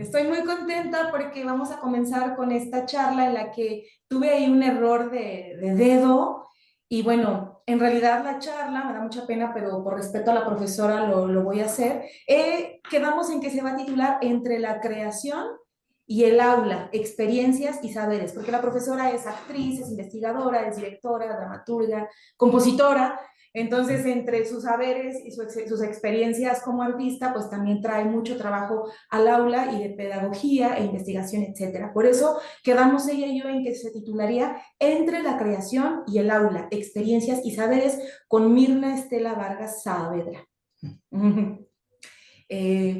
Estoy muy contenta porque vamos a comenzar con esta charla en la que tuve ahí un error de dedo y bueno, en realidad la charla me da mucha pena, pero por respeto a la profesora lo voy a hacer. Quedamos en que se va a titular Entre la creación y el aula, experiencias y saberes, porque la profesora es actriz, es investigadora, es directora, dramaturga, compositora. Entonces, entre sus saberes y sus experiencias como artista, pues también trae mucho trabajo al aula y de pedagogía e investigación, etcétera. Por eso quedamos ella y yo en que se titularía Entre la creación y el aula, experiencias y saberes con Mirna Estela Vargas Saavedra.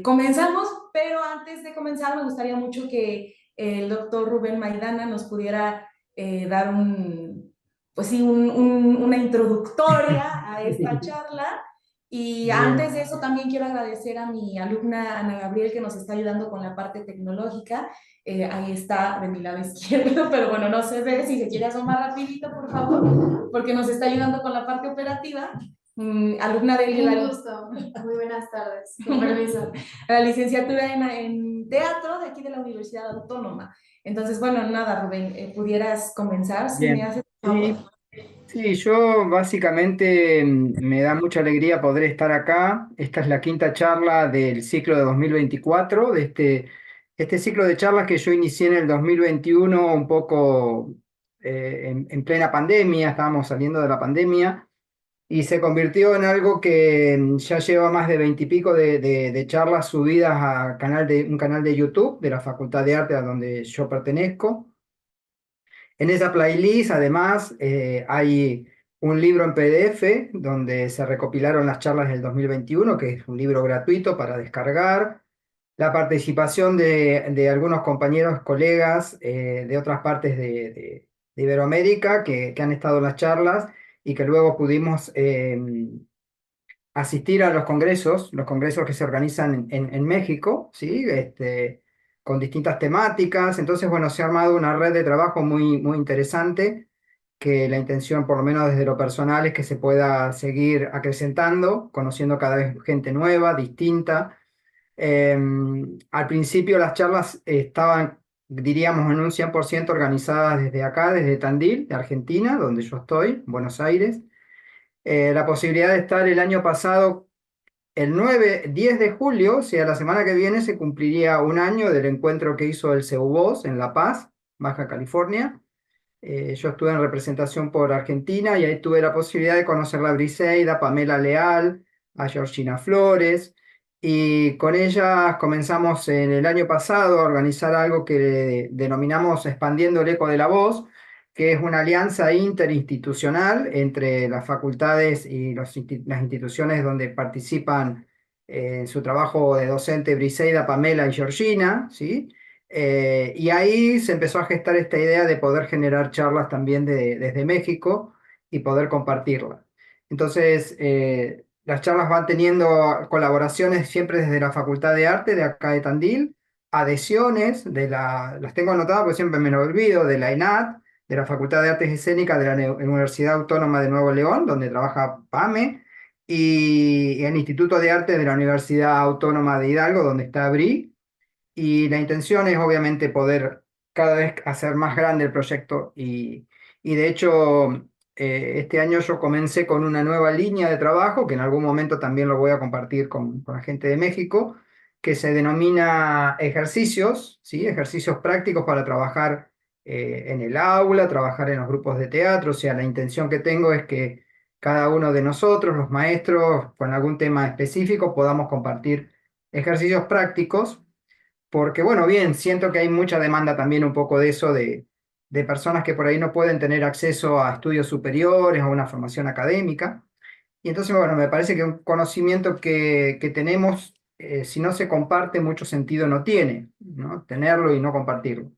Comenzamos, pero antes de comenzar me gustaría mucho que el doctor Rubén Maidana nos pudiera dar pues sí, una introductoria a esta charla. Y antes Bien, de eso también quiero agradecer a mi alumna Ana Gabriel que nos está ayudando con la parte tecnológica. Ahí está de mi lado izquierdo, pero bueno, no se ve, si se quiere asomar rapidito, por favor, porque nos está ayudando con la parte operativa. Alumna de un gusto. Muy buenas tardes. Con permiso. la licenciatura en teatro de aquí de la Universidad Autónoma. Entonces, bueno, nada, Rubén, pudieras comenzar si me bien. haces favor. Sí, sí, yo básicamente me da mucha alegría poder estar acá. Esta es la quinta charla del ciclo de 2024, de este ciclo de charlas que yo inicié en el 2021, un poco en plena pandemia, estábamos saliendo de la pandemia. Y se convirtió en algo que ya lleva más de 20 y pico de charlas subidas a un canal de YouTube de la Facultad de Arte a donde yo pertenezco. En esa playlist, además, hay un libro en PDF donde se recopilaron las charlas del 2021, que es un libro gratuito para descargar. La participación de algunos compañeros, colegas de otras partes de Iberoamérica que han estado en las charlas y que luego pudimos asistir a los congresos que se organizan en México, ¿sí? Con distintas temáticas. Entonces, bueno, se ha armado una red de trabajo muy, muy interesante, que la intención, por lo menos desde lo personal, es que se pueda seguir acrecentando, conociendo cada vez gente nueva, distinta. Eh, Al principio las charlas estaban, diríamos, en un 100% organizadas desde acá, desde Tandil, de Argentina, donde yo estoy, Buenos Aires. La posibilidad de estar el año pasado el 10 de julio, o sea, la semana que viene, se cumpliría un año del encuentro que hizo el CEUBOS en La Paz, Baja California. Yo estuve en representación por Argentina y ahí tuve la posibilidad de conocer a Briseida, Pamela Leal, a Georgina Flores, y con ellas comenzamos en el año pasado a organizar algo que denominamos Expandiendo el Eco de la Voz, que es una alianza interinstitucional entre las facultades y las instituciones donde participan en su trabajo de docente Briseida, Pamela y Georgina, ¿sí? Y ahí se empezó a gestar esta idea de poder generar charlas también desde México y poder compartirlas. Entonces, las charlas van teniendo colaboraciones siempre desde la Facultad de Arte de acá de Tandil, adhesiones las tengo anotadas porque siempre me lo olvido, de la ENAD, de la Facultad de Artes Escénicas de la Universidad Autónoma de Nuevo León, donde trabaja PAME, y el Instituto de Arte de la Universidad Autónoma de Hidalgo, donde está BRI. Y la intención es obviamente poder cada vez hacer más grande el proyecto y de hecho este año yo comencé con una nueva línea de trabajo que en algún momento también lo voy a compartir con la gente de México, que se denomina ejercicios, ¿sí? Ejercicios prácticos para trabajar en el aula, trabajar en los grupos de teatro. O sea, la intención que tengo es que cada uno de nosotros, los maestros, con algún tema específico, podamos compartir ejercicios prácticos porque, bueno, bien, siento que hay mucha demanda también un poco de eso, de personas que por ahí no pueden tener acceso a estudios superiores, a una formación académica. Y entonces, bueno, me parece que un conocimiento que tenemos, si no se comparte, mucho sentido no tiene, ¿no? Tenerlo y no compartirlo.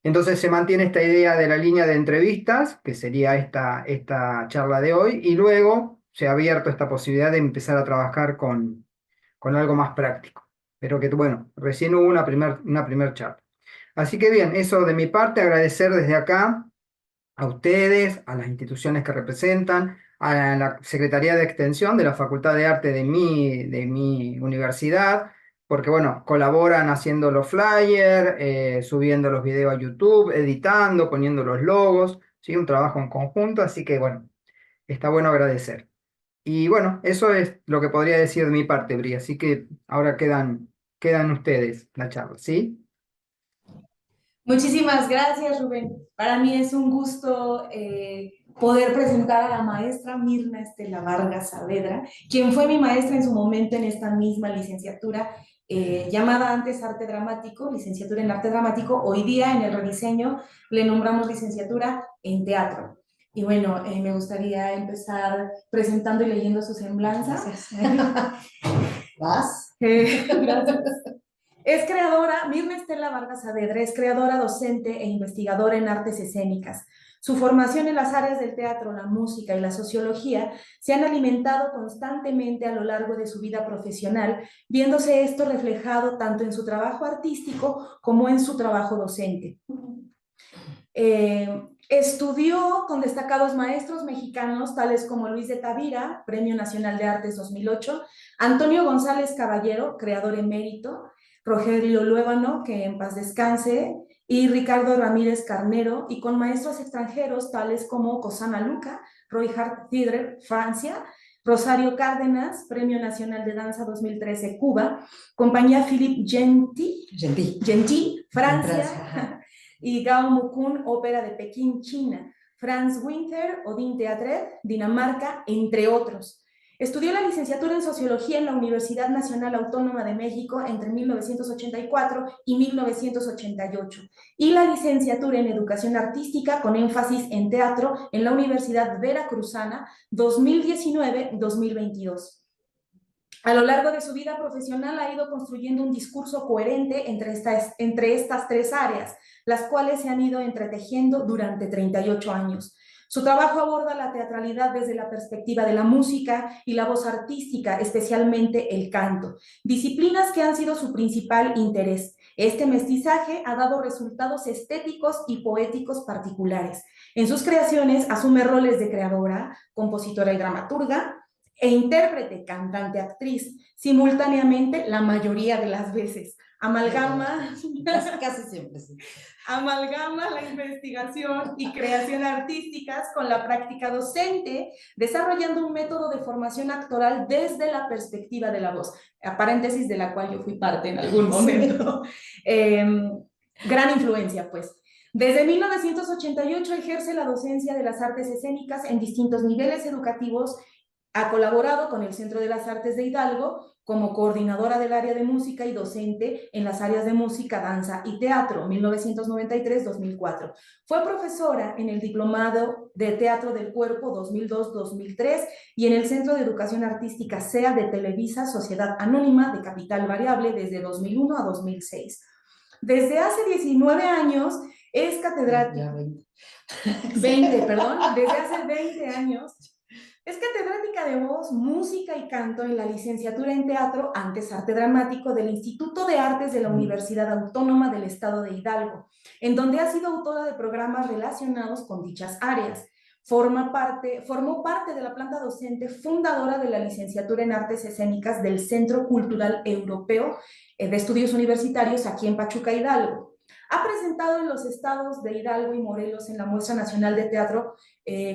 Entonces se mantiene esta idea de la línea de entrevistas, que sería esta charla de hoy, y luego se ha abierto esta posibilidad de empezar a trabajar con algo más práctico. Pero que, bueno, recién hubo una primer charla. Así que bien, eso de mi parte, agradecer desde acá a ustedes, a las instituciones que representan, a la Secretaría de Extensión de la Facultad de Arte de mi universidad, porque bueno, colaboran haciendo los flyers, subiendo los videos a YouTube, editando, poniendo los logos, ¿sí? Un trabajo en conjunto, así que bueno, está bueno agradecer. Y bueno, eso es lo que podría decir de mi parte, Bri, así que ahora quedan ustedes la charla, ¿sí? Muchísimas gracias, Rubén. Para mí es un gusto poder presentar a la maestra Mirna Estela Vargas Saavedra, quien fue mi maestra en su momento en esta misma licenciatura, llamada antes Arte Dramático, licenciatura en Arte Dramático. Hoy día en el rediseño le nombramos licenciatura en Teatro. Y bueno, me gustaría empezar presentando y leyendo su semblanza. ¿Vas? Gracias. Es creadora, Mirna Estela Vargas Saavedra es creadora, docente e investigadora en artes escénicas. Su formación en las áreas del teatro, la música y la sociología se han alimentado constantemente a lo largo de su vida profesional, viéndose esto reflejado tanto en su trabajo artístico como en su trabajo docente. Estudió con destacados maestros mexicanos tales como Luis de Tavira, Premio Nacional de Artes 2008, Antonio González Caballero, creador emérito, Rogelio Luébano, que en paz descanse, y Ricardo Ramírez Carnero, y con maestros extranjeros tales como Cosana Luca, Roy Hart Theater, Francia, Rosario Cárdenas, Premio Nacional de Danza 2013, Cuba, Compañía Philippe Gentil, Francia, y Gao Mukun, Ópera de Pekín, China, Franz Winter, Odin Teatret, Dinamarca, entre otros. Estudió la licenciatura en Sociología en la Universidad Nacional Autónoma de México entre 1984 y 1988 y la licenciatura en Educación Artística con énfasis en teatro en la Universidad Veracruzana 2019-2022. A lo largo de su vida profesional ha ido construyendo un discurso coherente entre estas tres áreas, las cuales se han ido entretejiendo durante 38 años. Su trabajo aborda la teatralidad desde la perspectiva de la música y la voz artística, especialmente el canto, disciplinas que han sido su principal interés. Este mestizaje ha dado resultados estéticos y poéticos particulares. En sus creaciones asume roles de creadora, compositora y dramaturga, e intérprete, cantante, actriz, simultáneamente la mayoría de las veces. Casi siempre, sí. Amalgama la investigación y creación artísticas con la práctica docente, desarrollando un método de formación actoral desde la perspectiva de la voz, a paréntesis de la cual yo fui parte en algún momento. Gran influencia, pues. Desde 1988 ejerce la docencia de las artes escénicas en distintos niveles educativos. Ha colaborado con el Centro de las Artes de Hidalgo como coordinadora del área de música y docente en las áreas de música, danza y teatro, 1993-2004. Fue profesora en el Diplomado de Teatro del Cuerpo 2002-2003 y en el Centro de Educación Artística SEA de Televisa, Sociedad Anónima de Capital Variable desde 2001 a 2006. Desde hace 19 años es catedrática. 20, perdón. Desde hace 20 años es catedrática de voz, música y canto en la licenciatura en teatro, antes arte dramático, del Instituto de Artes de la Universidad Autónoma del Estado de Hidalgo, en donde ha sido autora de programas relacionados con dichas áreas. Formó parte de la planta docente fundadora de la licenciatura en Artes Escénicas del Centro Cultural Europeo de Estudios Universitarios aquí en Pachuca, Hidalgo. Ha presentado en los estados de Hidalgo y Morelos en la Muestra Nacional de Teatro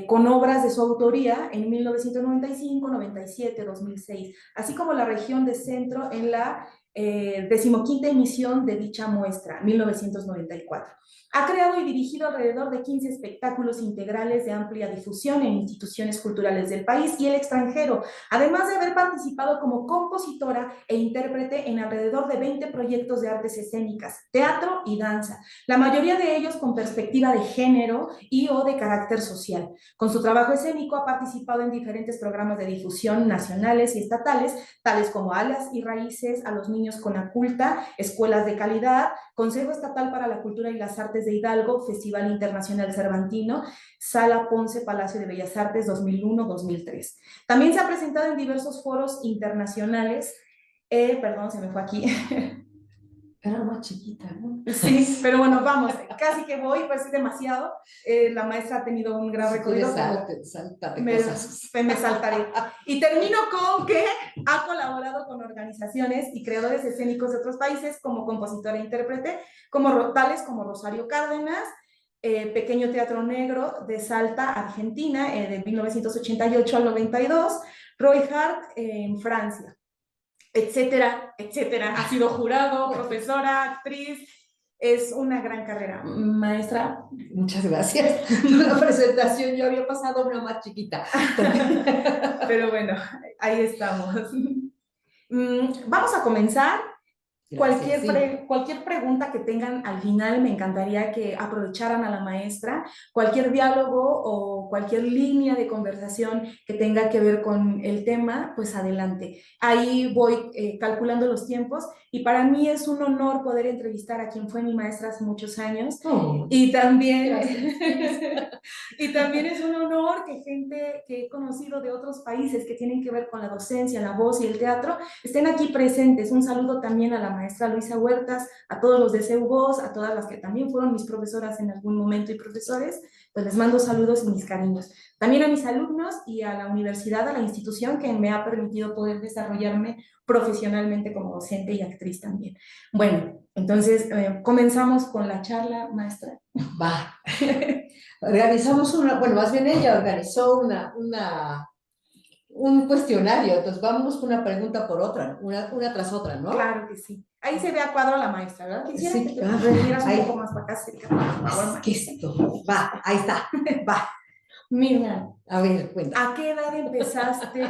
con obras de su autoría en 1995, 97, 2006, así como la región de Centro en la 15ª emisión de dicha muestra, 1994. Ha creado y dirigido alrededor de 15 espectáculos integrales de amplia difusión en instituciones culturales del país y el extranjero, además de haber participado como compositora e intérprete en alrededor de 20 proyectos de artes escénicas, teatro y danza, la mayoría de ellos con perspectiva de género y o de carácter social. Con su trabajo escénico ha participado en diferentes programas de difusión nacionales y estatales, tales como Alas y Raíces, A los Niños con Aculta, Escuelas de Calidad, Consejo Estatal para la Cultura y las Artes de Hidalgo, Festival Internacional Cervantino, Sala Ponce, Palacio de Bellas Artes 2001-2003. También se ha presentado en diversos foros internacionales, perdón, se me fue aquí, Era más chiquita, ¿no? Sí, pero bueno, vamos, casi que voy, pues es demasiado. La maestra ha tenido un gran Si recorrido, quieres, pero sáltate me, cosas. me saltaré. Y termino con que ha colaborado con organizaciones y creadores escénicos de otros países como compositora e intérprete, tales como Rosario Cárdenas, Pequeño Teatro Negro de Salta, Argentina, de 1988 al 92, Roy Hart en Francia, etcétera, etcétera. Ha sido jurado, profesora, actriz. Es una gran carrera. Maestra. Muchas gracias. La presentación yo había pasado una más chiquita. Pero bueno, ahí estamos. Vamos a comenzar. Gracias, sí. Cualquier pregunta que tengan al final, me encantaría que aprovecharan a la maestra. Cualquier diálogo o cualquier línea de conversación que tenga que ver con el tema, pues adelante. Ahí voy calculando los tiempos y para mí es un honor poder entrevistar a quien fue mi maestra hace muchos años. Oh, Y también, gracias. y también es un honor que gente que he conocido de otros países que tienen que ver con la docencia, la voz y el teatro estén aquí presentes. Un saludo también a la maestra Luisa Huertas, a todos los de CEU Voz, a todas las que también fueron mis profesoras en algún momento y profesores, pues les mando saludos y mis cariños. También a mis alumnos y a la universidad, a la institución que me ha permitido poder desarrollarme profesionalmente como docente y actriz también. Bueno, entonces comenzamos con la charla, maestra. Va. Organizamos bueno, más bien ella organizó un cuestionario, entonces vamos una pregunta por otra, una tras otra, ¿no? Claro que sí. Ahí se ve a cuadro la maestra, ¿verdad? Quisiera Sí, que te vinieras un ahí. poco más para acá cerca, por favor, ¿Qué es esto? Va, ahí está, va. Mira, A ver, cuenta. ¿a qué edad empezaste?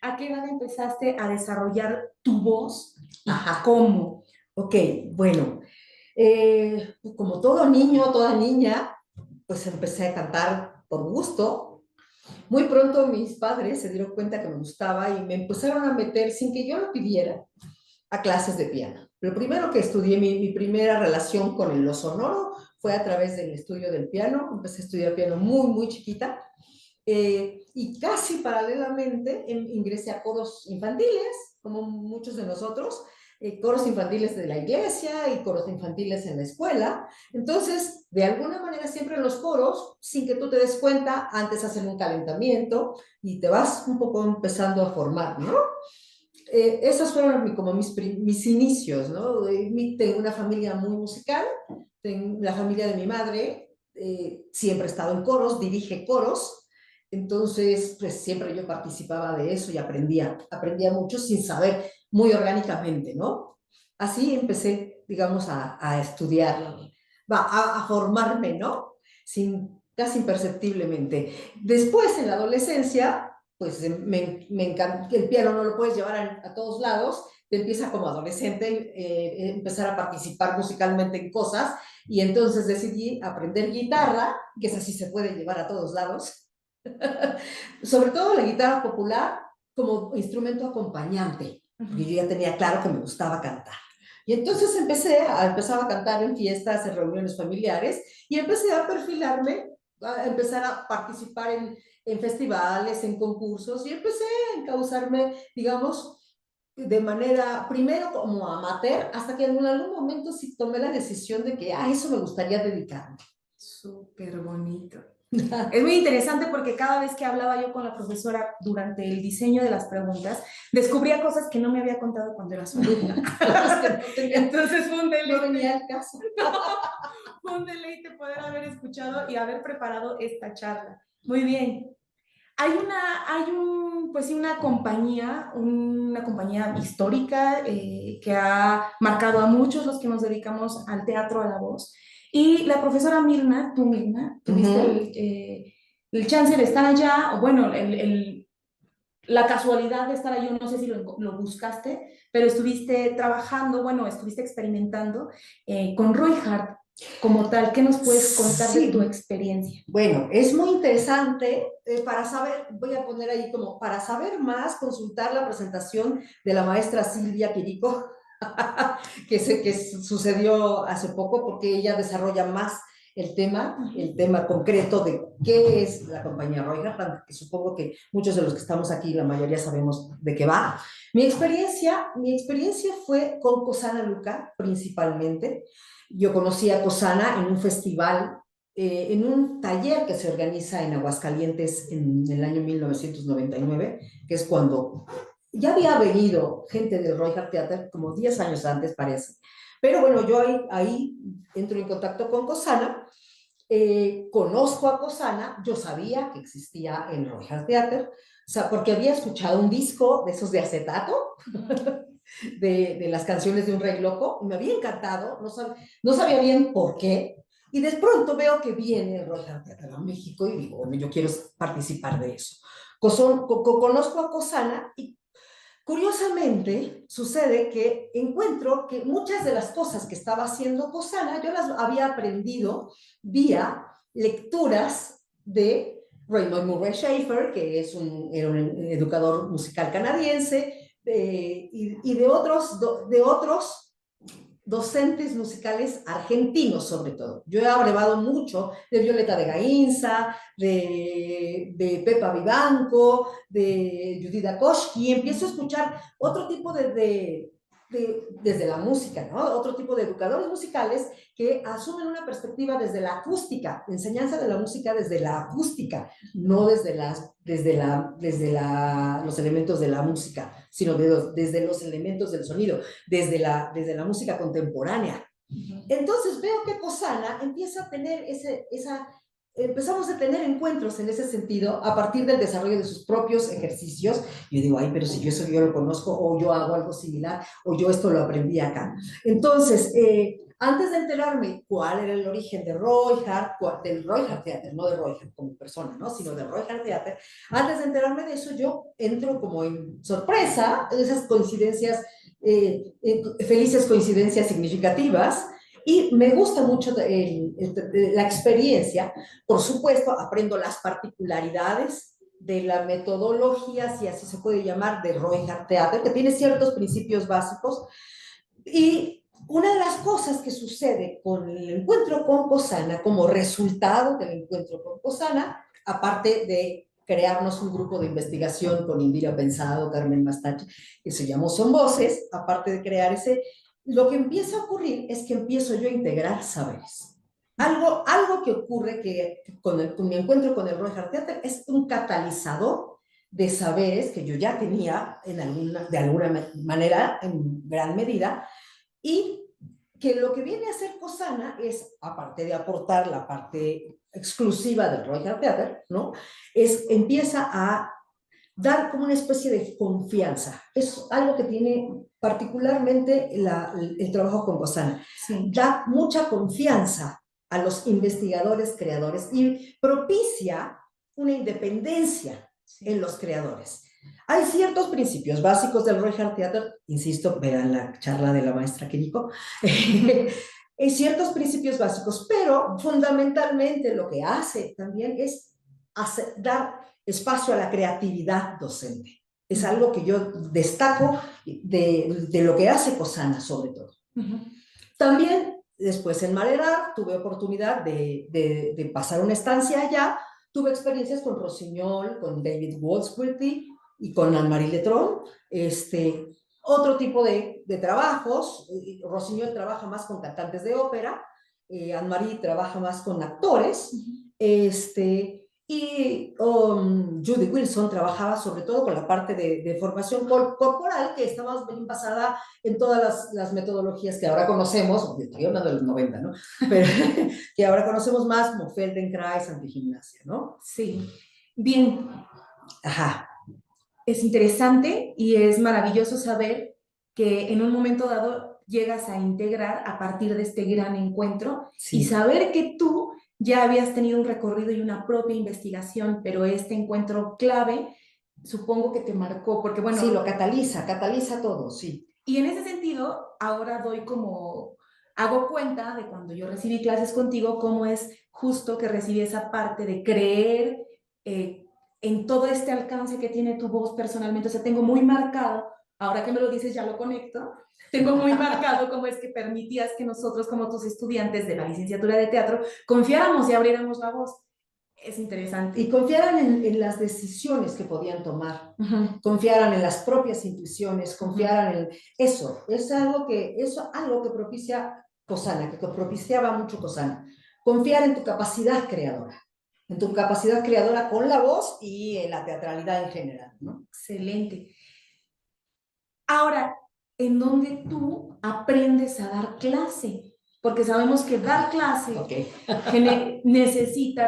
¿A qué edad empezaste a desarrollar tu voz? ¿Y Ajá. cómo? Ok, bueno, como todo niño, toda niña, pues empecé a cantar por gusto. Muy pronto mis padres se dieron cuenta que me gustaba y me empezaron a meter, sin que yo lo pidiera, a clases de piano. Lo primero que estudié, mi primera relación con lo sonoro fue a través del estudio del piano. Empecé a estudiar piano muy, muy chiquita. Y casi paralelamente ingresé a coros infantiles, como muchos de nosotros, coros infantiles de la iglesia y coros infantiles en la escuela. Entonces, de alguna manera, siempre en los coros, sin que tú te des cuenta, antes hacen un calentamiento y te vas un poco empezando a formar, ¿no? Esos fueron como mis inicios, ¿no? Tengo una familia muy musical, la familia de mi madre siempre ha estado en coros, dirige coros, entonces pues siempre yo participaba de eso y aprendía mucho sin saber, muy orgánicamente, ¿no? Así empecé, digamos, a estudiar, a formarme, ¿no? Casi imperceptiblemente. Después, en la adolescencia, pues me encanta, el piano no lo puedes llevar a todos lados, te empieza como adolescente, empezar a participar musicalmente en cosas, y entonces decidí aprender guitarra, que esa sí se puede llevar a todos lados, sobre todo la guitarra popular como instrumento acompañante, porque yo ya tenía claro que me gustaba cantar. Y entonces empezaba a cantar en fiestas, en reuniones familiares, y empecé a perfilarme, a empezar a participar en festivales, en concursos, y empecé a encauzarme, digamos, de manera, primero como amateur, hasta que en algún momento sí tomé la decisión de que a eso me gustaría dedicarme. Súper bonito. Es muy interesante porque cada vez que hablaba yo con la profesora durante el diseño de las preguntas, descubría cosas que no me había contado cuando era su alumna. Entonces fue un deleite. No venía al caso. Fue un deleite poder haber escuchado y haber preparado esta charla. Muy bien. Pues sí, una compañía histórica que ha marcado a muchos los que nos dedicamos al teatro, a la voz. Y la profesora Mirna, tú Mirna, tuviste el chance de estar allá, o bueno, la casualidad de estar allí, no sé si lo buscaste, pero estuviste trabajando, bueno, estuviste experimentando con Roy Hart como tal. ¿Qué nos puedes contar de tu experiencia? Bueno, es muy interesante para saber, voy a poner ahí como para saber más, consultar la presentación de la maestra Silvia Quirico, que sucedió hace poco, porque ella desarrolla más el tema concreto de qué es la compañía Roy-Harth, que supongo que muchos de los que estamos aquí, la mayoría sabemos de qué va. Mi experiencia fue con Cosana Luca, principalmente. Yo conocí a Cosana en un festival, en un taller que se organiza en Aguascalientes en el año 1999, que es cuando ya había venido gente del Roy Theater como 10 años antes, parece. Pero bueno, yo ahí entro en contacto con Cosana, conozco a Cosana, yo sabía que existía el Roy Theater, o sea, porque había escuchado un disco de esos de acetato, de las canciones de Un Rey Loco, y me había encantado, no sabía bien por qué, y de pronto veo que viene el Roy Theater a México y digo, bueno, yo quiero participar de eso. Conozco a Cosana y curiosamente, sucede que encuentro que muchas de las cosas que estaba haciendo Cosana, yo las había aprendido vía lecturas de Raymond Murray Schafer, que era un educador musical canadiense, y de otros docentes musicales argentinos, sobre todo. Yo he abrevado mucho de Violeta de Gainza, de Pepa Vivanco, de Judith Akoski, y empiezo a escuchar otro tipo desde la música, ¿no? Otro tipo de educadores musicales que asumen una perspectiva desde la acústica, enseñanza de la música desde la acústica, no desde los elementos de la música, sino desde los elementos del sonido, desde la música contemporánea. Entonces veo que Cosana empieza a tener empezamos a tener encuentros en ese sentido a partir del desarrollo de sus propios ejercicios. Yo digo, ay, pero si eso yo lo conozco, o yo hago algo similar, o yo esto lo aprendí acá. Entonces, antes de enterarme cuál era el origen de Roy Harth, del Roy Harth Theater, no de Roy Harth como persona, ¿no? Sino del Roy Harth Theater, antes de enterarme de eso, yo entro como en sorpresa, esas coincidencias, felices coincidencias significativas, y me gusta mucho la experiencia. Por supuesto, aprendo las particularidades de la metodología, si así se puede llamar, de Roy Harth Theater, que tiene ciertos principios básicos. Y una de las cosas que sucede con el encuentro con Cosana, como resultado del encuentro con Cosana, aparte de crearnos un grupo de investigación con Indira Pensado, Carmen Mastache, que se llamó Son Voces, aparte de crear lo que empieza a ocurrir es que empiezo yo a integrar saberes. Algo que ocurre que con mi encuentro con el Roy Harth Theater es un catalizador de saberes que yo ya tenía de alguna manera, en gran medida, y que lo que viene a hacer Cosana es, aparte de aportar la parte exclusiva del Roy Harth Theater, ¿no? Empieza a dar como una especie de confianza. Es algo que tiene particularmente el trabajo con Cosana. Sí. Da mucha confianza a los investigadores, creadores, y propicia una independencia en los creadores. Hay ciertos principios básicos del Roy Harth Theater, insisto, vean la charla de la maestra Kiriko, hay ciertos principios básicos, pero fundamentalmente lo que hace también es dar espacio a la creatividad docente. Es algo que yo destaco de lo que hace Cosana, sobre todo. También, después en Marerar, tuve oportunidad de pasar una estancia allá. Tuve experiencias con Rossignol, con David Goldsworthy y con Anne-Marie Letron. Otro tipo de trabajos. Rossignol trabaja más con cantantes de ópera, Anne-Marie trabaja más con actores, y Judy Wilson trabajaba sobre todo con la parte de formación corporal, que estaba bien basada en todas las metodologías que ahora conocemos, estoy hablando de los 90, ¿no? Pero que ahora conocemos más, como Feldenkrais, antigimnasia, ¿no? Sí. Bien. Ajá. Es interesante y es maravilloso saber que en un momento dado llegas a integrar a partir de este gran encuentro, Sí. Y saber que tú ya habías tenido un recorrido y una propia investigación, pero este encuentro clave supongo que te marcó, porque bueno... Sí, lo cataliza todo, sí. Y en ese sentido, ahora hago cuenta de cuando yo recibí clases contigo, cómo es justo que recibí esa parte de creer en todo este alcance que tiene tu voz personalmente. O sea, tengo muy marcado ahora que me lo dices ya lo conecto, tengo muy marcado cómo es que permitías que nosotros, como tus estudiantes de la licenciatura de teatro, confiáramos y abriéramos la voz. Es interesante. Y confiaran en las decisiones que podían tomar, confiaran en las propias intuiciones, confiaran en eso. Es algo que propicia Cosana, que propiciaba mucho Cosana. Confiar en tu capacidad creadora, con la voz y en la teatralidad en general, ¿no? Excelente. Ahora, ¿en dónde tú aprendes a dar clase? Porque sabemos que dar clase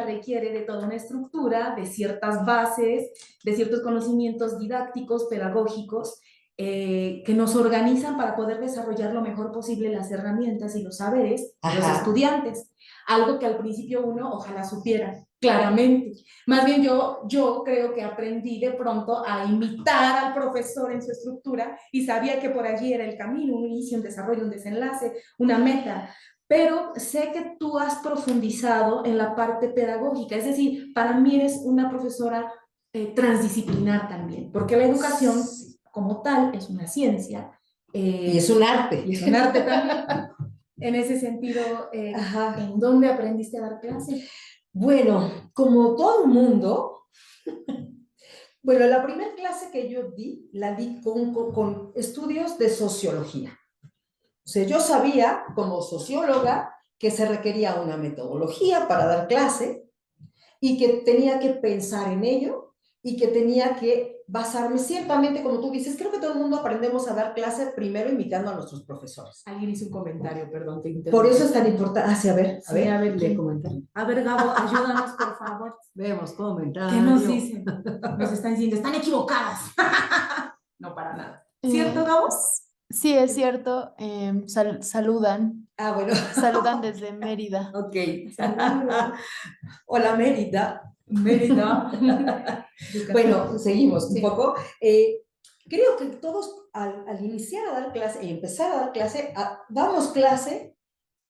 requiere de toda una estructura, de ciertas bases, de ciertos conocimientos didácticos, pedagógicos, que nos organizan para poder desarrollar lo mejor posible las herramientas y los saberes de los estudiantes. Algo que al principio uno ojalá supiera claramente. Más bien yo creo que aprendí de pronto a imitar al profesor en su estructura y sabía que por allí era el camino, un inicio, un desarrollo, un desenlace, una meta. Pero sé que tú has profundizado en la parte pedagógica, es decir, para mí eres una profesora transdisciplinar también, porque la educación como tal es una ciencia. Y es un arte. Y es un arte también. En ese sentido, ¿en dónde aprendiste a dar clases? Bueno, como todo mundo, bueno, la primera clase que yo di, la di con estudios de sociología. O sea, yo sabía como socióloga que se requería una metodología para dar clase y que tenía que pensar en ello y que tenía que basarme ciertamente, como tú dices, creo que todo el mundo aprendemos a dar clase primero imitando a nuestros profesores. Alguien hizo un comentario, perdón, te interrumpí. Por eso es tan importante. Ah, sí, a ver, lee comentario. A ver, Gabo, ayúdanos, por favor. Vemos comentarios. ¿Qué nos dicen? Nos están diciendo, están equivocadas. No, para nada. ¿Cierto, Gabo? Sí, es cierto. Saludan. Ah, bueno. Saludan desde Mérida. Ok. Hola, Mérida. Bueno, seguimos un poco. Creo que todos al iniciar a dar clase y empezar a dar clase, damos clase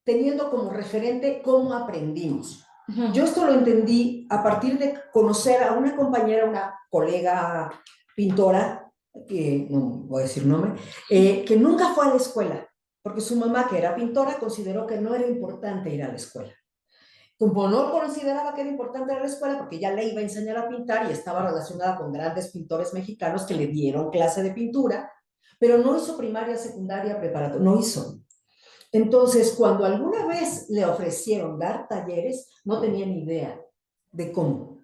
teniendo como referente cómo aprendimos. Yo esto lo entendí a partir de conocer a una compañera, una colega pintora, que no voy a decir nombre, que nunca fue a la escuela, porque su mamá, que era pintora, consideró que no era importante ir a la escuela. Como no consideraba que era importante ir a la escuela, porque ya le iba a enseñar a pintar y estaba relacionada con grandes pintores mexicanos que le dieron clase de pintura, pero no hizo primaria, secundaria, preparatoria, no hizo. Entonces, cuando alguna vez le ofrecieron dar talleres, no tenía ni idea de cómo.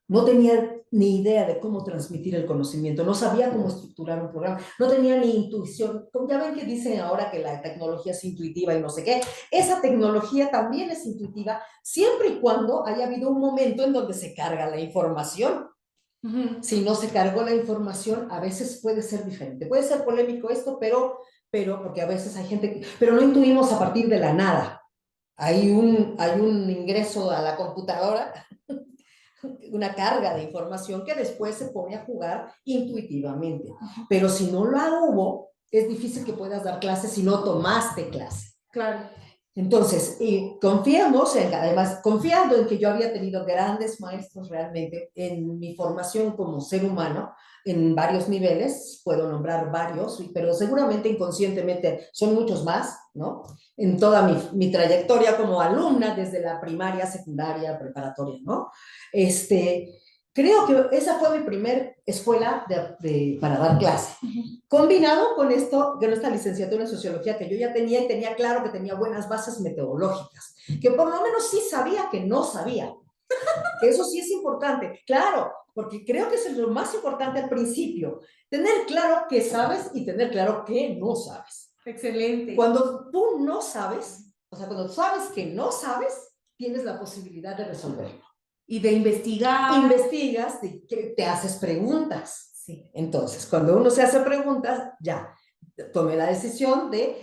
No tenía ni idea de cómo transmitir el conocimiento, no sabía cómo estructurar un programa, no tenía ni intuición. Ya ven que dicen ahora que la tecnología es intuitiva y no sé qué. Esa tecnología también es intuitiva, siempre y cuando haya habido un momento en donde se carga la información. Si no se cargó la información, a veces puede ser diferente. Puede ser polémico esto, pero porque a veces hay gente pero no intuimos a partir de la nada. Hay un ingreso a la computadora, una carga de información que después se pone a jugar intuitivamente. Pero si no la hubo, es difícil que puedas dar clases si no tomaste clase. Claro. Entonces, además, confiando en que yo había tenido grandes maestros realmente en mi formación como ser humano, en varios niveles, puedo nombrar varios, pero seguramente inconscientemente son muchos más, ¿no? En toda mi trayectoria como alumna, desde la primaria, secundaria, preparatoria, ¿no? Creo que esa fue mi primer escuela para dar clase. Combinado con esta licenciatura en sociología que yo ya tenía, y tenía claro que tenía buenas bases metodológicas, que por lo menos sí sabía que no sabía. Que eso sí es importante, claro, porque creo que eso es lo más importante al principio, tener claro qué sabes y tener claro qué no sabes. Excelente. Cuando tú no sabes, o sea, cuando sabes que no sabes, tienes la posibilidad de resolverlo. Y de investigar. Investigas, te haces preguntas. Sí. Entonces, cuando uno se hace preguntas, ya tomé la decisión de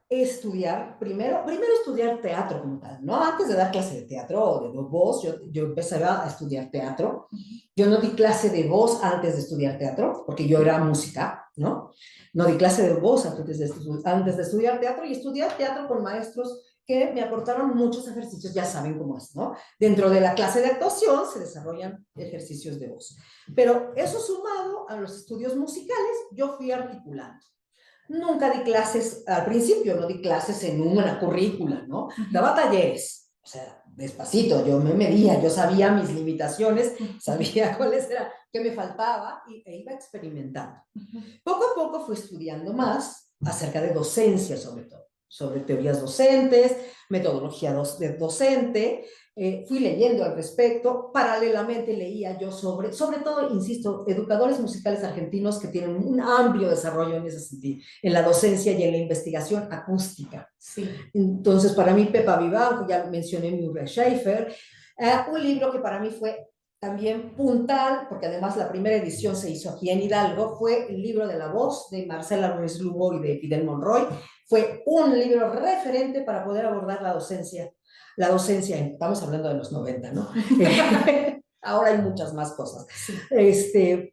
estudiar, primero estudiar teatro como tal, ¿no? Antes de dar clase de teatro o de voz, yo empecé a estudiar teatro. Yo no di clase de voz antes de estudiar teatro, porque yo era música, ¿no? No di clase de voz antes de estudiar teatro, y estudié teatro con maestros que me aportaron muchos ejercicios, ya saben cómo es, ¿no? Dentro de la clase de actuación se desarrollan ejercicios de voz. Pero eso sumado a los estudios musicales, yo fui articulando. Nunca di clases, al principio no di clases en una currícula, ¿no? Daba talleres, o sea, despacito, yo me medía, yo sabía mis limitaciones, sabía cuáles eran, qué me faltaba e iba experimentando. Poco a poco fui estudiando más acerca de docencia sobre todo, sobre teorías docentes, metodología docente, fui leyendo al respecto, paralelamente leía yo sobre todo, insisto, educadores musicales argentinos que tienen un amplio desarrollo en ese sentido, en la docencia y en la investigación acústica. Sí. Entonces, para mí, Pepa Vivanco, ya mencioné Murray Schafer, un libro que para mí fue también puntal, porque además la primera edición se hizo aquí en Hidalgo, fue el libro de la voz de Marcela Ruiz Lugo y de Fidel Monroy. Fue un libro referente para poder abordar la docencia. La docencia, estamos hablando de los 90, ¿no? Ahora hay muchas más cosas. Sí.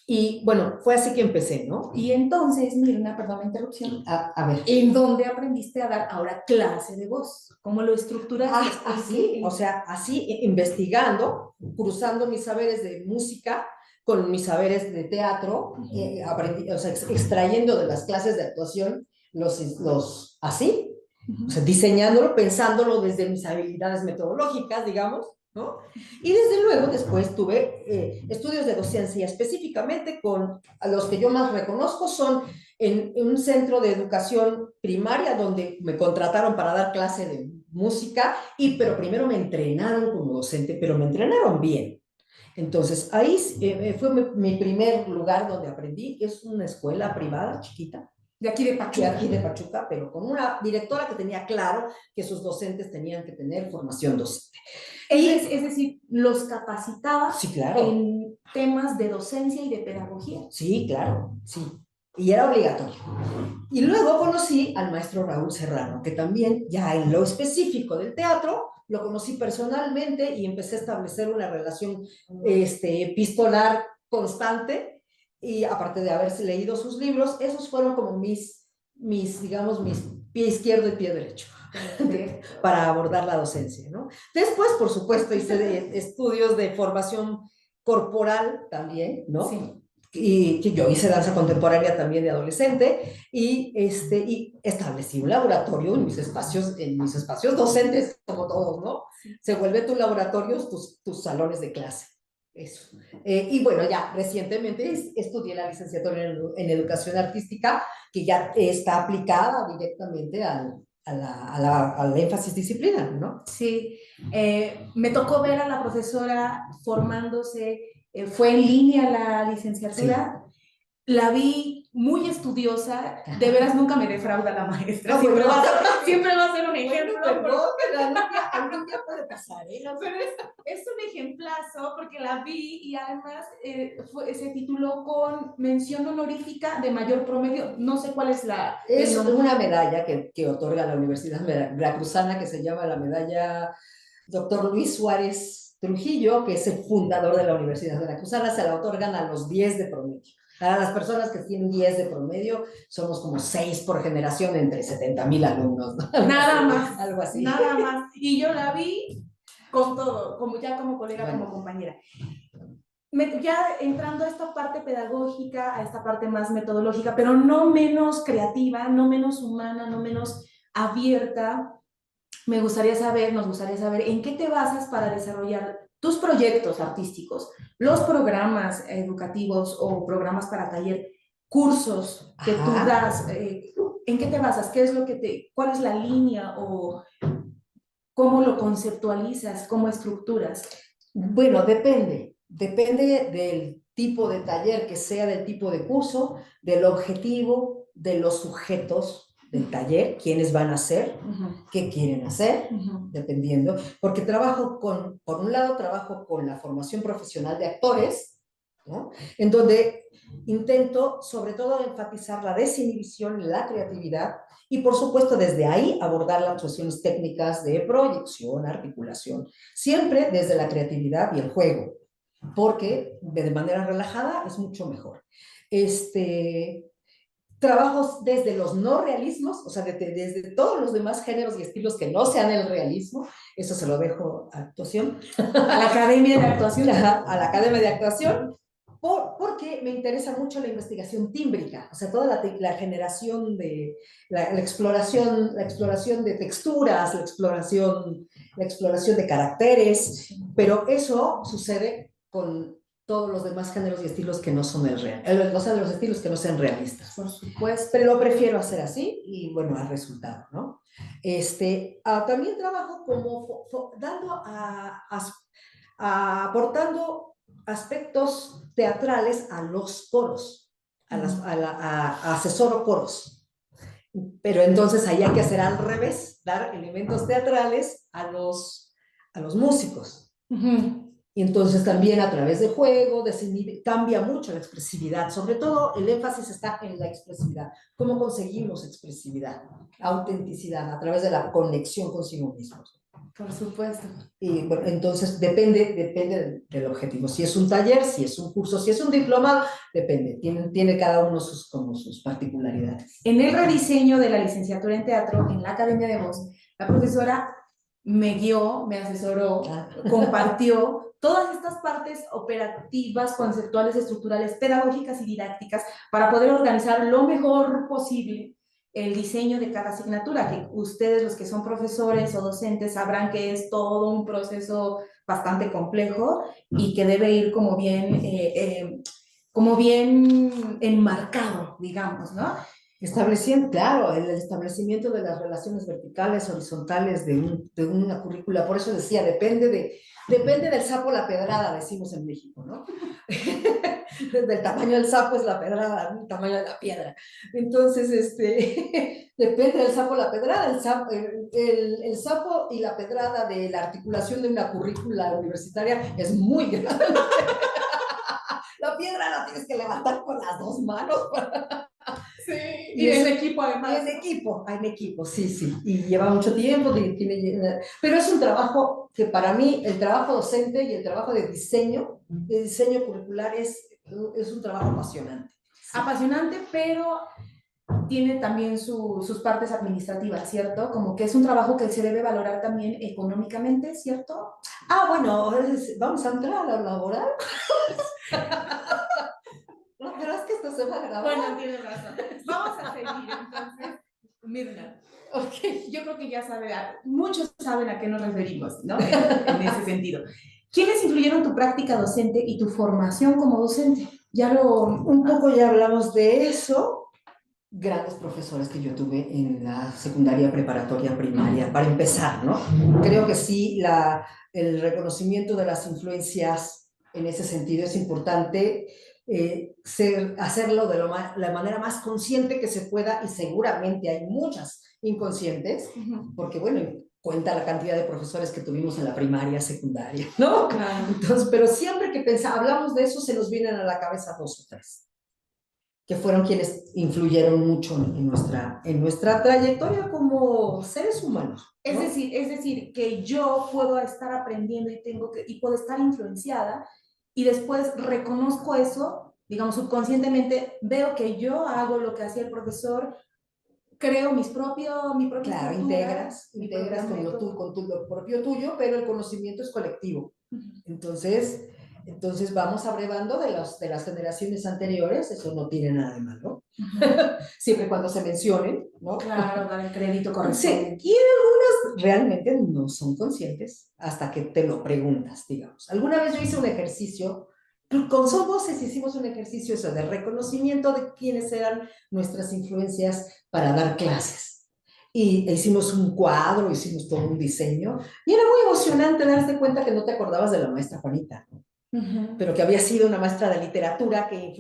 Y bueno, fue así que empecé, ¿no? Y entonces, Mirna, perdón la interrupción, A ver. ¿en dónde aprendiste a dar ahora clase de voz? ¿Cómo lo estructuraste? Así, o sea, así investigando, cruzando mis saberes de música con mis saberes de teatro, aprendí, o sea, extrayendo de las clases de actuación así, o sea, diseñándolo, pensándolo desde mis habilidades metodológicas, digamos, ¿no? Y desde luego después tuve estudios de docencia, específicamente con a los que yo más reconozco son en un centro de educación primaria donde me contrataron para dar clase de música, pero primero me entrenaron como docente, pero me entrenaron bien. Entonces, ahí fue mi primer lugar donde aprendí, que es una escuela privada chiquita. De aquí de Pachuca. De aquí de Pachuca, pero con una directora que tenía claro que sus docentes tenían que tener formación docente. Es decir, los capacitaba sí, claro. en temas de docencia y de pedagogía. Sí, claro, sí. Y era obligatorio. Y luego conocí al maestro Raúl Serrano, que también ya en lo específico del teatro, lo conocí personalmente y empecé a establecer una relación epistolar constante. Y aparte de haberse leído sus libros, esos fueron como digamos, mis pie izquierdo y pie derecho para abordar la docencia, ¿no? Después, por supuesto, hice estudios de formación corporal también, ¿no? Sí. Y que yo hice danza contemporánea también de adolescente y establecí un laboratorio en mis espacios docentes, como todos, ¿no? Sí. Se vuelve tu laboratorio, tus salones de clase. Eso. Y bueno, ya recientemente estudié la licenciatura en educación artística, que ya está aplicada directamente al énfasis disciplinar, ¿no? Sí, me tocó ver a la profesora formándose, fue en línea la licenciatura, sí. La vi muy estudiosa, de veras nunca me defrauda la maestra, siempre va a ser un ejemplo. Algún día puede pasar, ¿eh? Pero es un ejemplazo porque la vi y además se tituló con mención honorífica de mayor promedio, no sé cuál es la... Es una medalla que otorga la Universidad Veracruzana que se llama la medalla Dr. Luis Suárez Trujillo, que es el fundador de la Universidad Veracruzana, se la otorgan a los 10 de promedio. Para las personas que tienen 10 de promedio, somos como 6 por generación entre 70,000 alumnos, ¿no? Nada más. Algo así. Nada más. Y yo la vi con todo, como colega, bueno, como compañera. Ya entrando a esta parte pedagógica, a esta parte más metodológica, pero no menos creativa, no menos humana, no menos abierta, nos gustaría saber en qué te basas para desarrollar tus proyectos artísticos, los programas educativos o programas para taller, cursos que tú das, ¿en qué te basas? ¿Qué es cuál es la línea o cómo lo conceptualizas, cómo estructuras? Bueno, depende del tipo de taller que sea, del tipo de curso, del objetivo, de los sujetos del taller, quiénes van a hacer, qué quieren hacer, dependiendo, porque por un lado trabajo con la formación profesional de actores, ¿no? En donde intento sobre todo enfatizar la desinhibición, la creatividad y por supuesto desde ahí abordar las cuestiones técnicas de proyección, articulación, siempre desde la creatividad y el juego, porque de manera relajada es mucho mejor. trabajos desde los no realismos, o sea, desde todos los demás géneros y estilos que no sean el realismo, eso se lo dejo a actuación, A la Academia de Actuación. a la Academia de Actuación, porque me interesa mucho la investigación tímbrica, o sea, toda la generación de, la exploración de texturas, la exploración de caracteres, pero eso sucede con todos los demás géneros y estilos que no son el real, o sea, los estilos que no sean realistas. Por supuesto. Pero lo prefiero hacer así y bueno, al resultado, ¿no? También trabajo como aportando aspectos teatrales a los coros, asesoro coros. Pero entonces ahí hay que hacer al revés, dar elementos teatrales a los músicos. Y entonces también a través del juego cambia mucho la expresividad, sobre todo el énfasis está en la expresividad. ¿Cómo conseguimos expresividad? Autenticidad, a través de la conexión consigo mismo. Por supuesto. Y bueno, entonces depende del objetivo. Si es un taller, si es un curso, si es un diplomado, depende. Tiene cada uno sus particularidades. En el rediseño de la licenciatura en teatro en la Academia de Voz, la profesora me guió, me asesoró, compartió todas estas partes operativas, conceptuales, estructurales, pedagógicas y didácticas para poder organizar lo mejor posible el diseño de cada asignatura, que ustedes, los que son profesores o docentes, sabrán que es todo un proceso bastante complejo y que debe ir como bien enmarcado, digamos, ¿no? Claro, el establecimiento de las relaciones verticales, horizontales de una currícula, por eso decía, depende del sapo la pedrada, decimos en México, ¿no? Del tamaño del sapo es la pedrada, ¿no? El tamaño de la piedra. Entonces, depende del sapo la pedrada, el sapo y la pedrada de la articulación de una currícula universitaria es muy grande. La piedra la tienes que levantar con las dos manos. Sí, y en equipo además. En equipo, sí. Y lleva mucho tiempo, pero es un trabajo que para mí, el trabajo docente y el trabajo de diseño curricular es un trabajo apasionante. Sí. Apasionante, pero tiene también sus partes administrativas, ¿cierto? Como que es un trabajo que se debe valorar también económicamente, ¿cierto? Bueno, vamos a entrar a lo laboral. No, pero es que esto se va a grabar. Bueno, tienes razón. Vamos a seguir, entonces. Mirna, yo creo que ya muchos saben a qué nos referimos, ¿no? En ese sentido. ¿Quiénes influyeron tu práctica docente y tu formación como docente? Un poco ya hablamos de eso. Grandes profesores que yo tuve en la secundaria, preparatoria, primaria, para empezar, ¿no? Creo que sí, el reconocimiento de las influencias en ese sentido es importante, hacerlo de la manera más consciente que se pueda, y seguramente hay muchas inconscientes, porque bueno, cuenta la cantidad de profesores que tuvimos en la primaria, secundaria, ¿no? Claro. Entonces, pero siempre que hablamos de eso, se nos vienen a la cabeza 2 o 3 que fueron quienes influyeron mucho en nuestra trayectoria como seres humanos, ¿no? Es decir, que yo puedo estar aprendiendo y puedo estar influenciada, y después reconozco eso, digamos, subconscientemente, veo que yo hago lo que hacía el profesor, creo mi propia claro, integras con lo propio tuyo, pero el conocimiento es colectivo. Entonces vamos abrevando de las generaciones anteriores, eso no tiene nada de malo. Siempre y cuando se mencionen, ¿no? Claro, dar el crédito correspondiente. Sí, y algunas realmente no son conscientes hasta que te lo preguntas, digamos. Alguna vez yo hice un ejercicio, con Son Voces hicimos un ejercicio eso, de reconocimiento de quiénes eran nuestras influencias para dar clases. Y hicimos un cuadro, hicimos todo un diseño, y era muy emocionante darse cuenta que no te acordabas de la maestra Juanita, ¿no? Pero que había sido una maestra de literatura que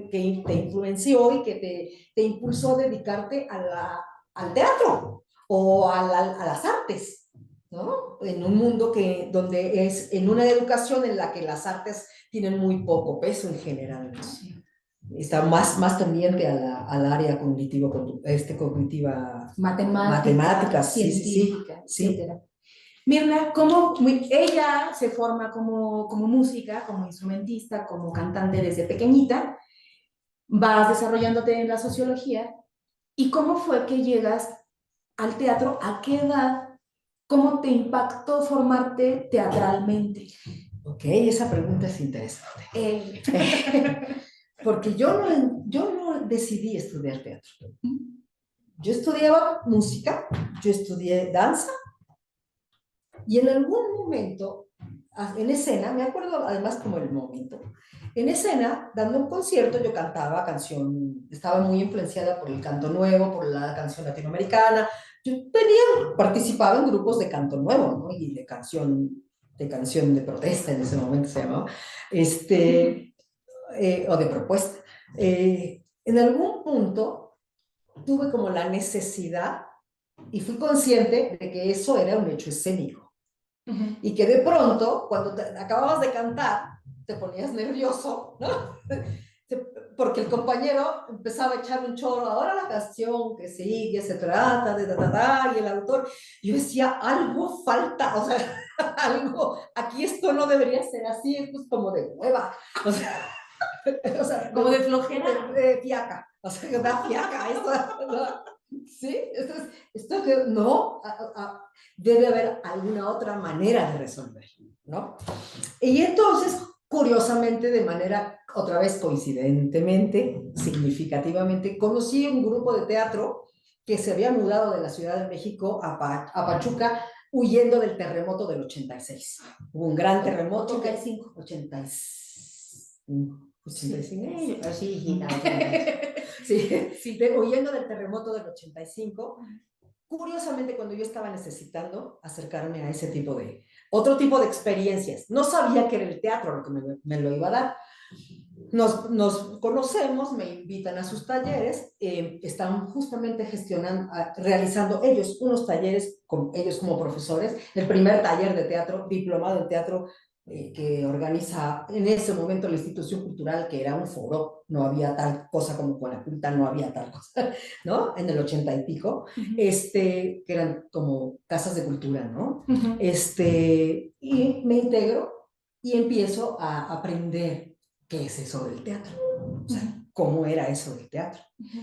te influenció y que te impulsó a dedicarte al teatro o a las artes, ¿no? En un mundo donde en una educación en la que las artes tienen muy poco peso en general, ¿no? Sí. Está más tendiente al área cognitiva, matemáticas, científica, sí. Etcétera. Mirna, ella se forma como música, como instrumentista, como cantante desde pequeñita, vas desarrollándote en la sociología. ¿Y cómo fue que llegas al teatro? ¿A qué edad? ¿Cómo te impactó formarte teatralmente? Ok, esa pregunta es interesante. Porque yo no decidí estudiar teatro. Yo estudiaba música, yo estudié danza, y en algún momento, en escena, me acuerdo además como el momento, en escena, dando un concierto, yo cantaba canción, estaba muy influenciada por el canto nuevo, por la canción latinoamericana. Participaba en grupos de canto nuevo, ¿no? Y de canción de protesta en ese momento se llamaba, o de propuesta. En algún punto tuve como la necesidad y fui consciente de que eso era un hecho escénico. Y que de pronto, cuando acababas de cantar, te ponías nervioso, ¿no? Porque el compañero empezaba a echar un choro, ahora la canción que sigue se trata de y el autor, yo decía, algo falta, o sea, algo, aquí esto no debería ser así, esto es como de hueva, o sea como de flojera. De fiaca, o sea, da fiaca, esto, ¿no? ¿Sí? Esto que no, debe haber alguna otra manera de resolverlo, ¿no? Y entonces, curiosamente, de manera, otra vez coincidentemente, significativamente, conocí un grupo de teatro que se había mudado de la Ciudad de México a Pachuca, huyendo del terremoto del 86. Hubo un gran terremoto. 85. 85. 85. Así, hijita, 85. Sí, huyendo del terremoto del 85. Curiosamente, cuando yo estaba necesitando acercarme a otro tipo de experiencias, no sabía que era el teatro lo que me lo iba a dar. Nos conocemos, me invitan a sus talleres, están justamente realizando ellos unos talleres, ellos como profesores, el primer taller de teatro, diplomado en teatro, que organiza en ese momento la institución cultural, que era un foro, no había tal cosa como Conaculta, no había tal cosa, ¿no? En el 80 y pico, que eran como casas de cultura, ¿no? Y me integro y empiezo a aprender qué es eso del teatro, o sea, cómo era eso del teatro.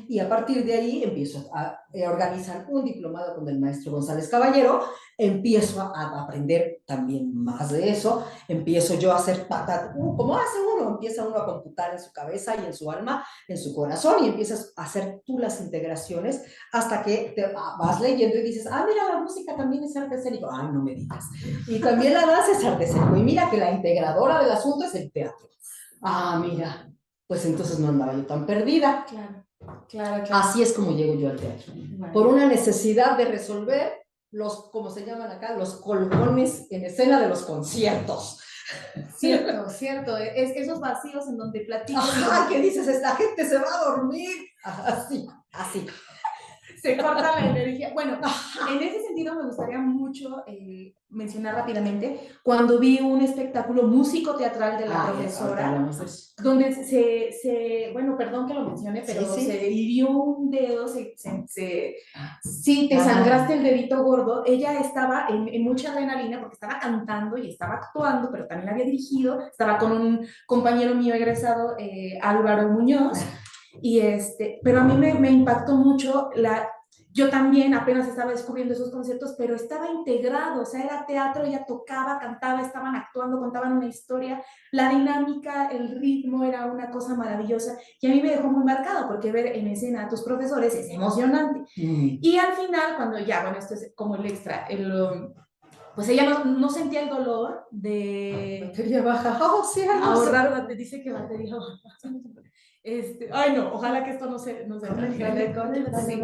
Y a partir de ahí empiezo a organizar un diplomado con el maestro González Caballero, empiezo a aprender también más de eso, empiezo yo a hacer como hace uno, empieza uno a computar en su cabeza y en su alma, en su corazón, y empiezas a hacer tú las integraciones hasta que te vas leyendo y dices, mira, la música también es arte escénico, ay, no me digas, y también la danza es arte escénico, y mira que la integradora del asunto es el teatro. Mira, pues entonces no andaba yo tan perdida. Claro, claro, claro. Así es como llego yo al teatro. Vale. Por una necesidad de resolver como se llaman acá, los colgones en escena de los conciertos. Cierto, cierto. Esos vacíos en donde platican. ¿Qué dices? Esta gente se va a dormir. Así. Se corta la energía. Bueno, en ese sentido me gustaría mucho mencionar rápidamente cuando vi un espectáculo músico-teatral de la profesora, donde bueno, perdón que lo mencione, pero sí. Se hirió un dedo, sí, te sangraste el dedito gordo. Ella estaba en mucha adrenalina porque estaba cantando y estaba actuando, pero también había dirigido, estaba con un compañero mío egresado, Álvaro Muñoz. Pero a mí me impactó mucho yo también apenas estaba descubriendo esos conceptos, pero estaba integrado, o sea, era teatro, ella tocaba, cantaba, estaban actuando, contaban una historia, la dinámica, el ritmo era una cosa maravillosa, y a mí me dejó muy marcado, porque ver en escena a tus profesores es emocionante. Y al final, cuando ya, bueno, esto es como el extra, pues ella no sentía el dolor de... Batería baja. Sí, ahorrar, te dice que batería baja. Ay no, ojalá que esto no se Conéctale, sí.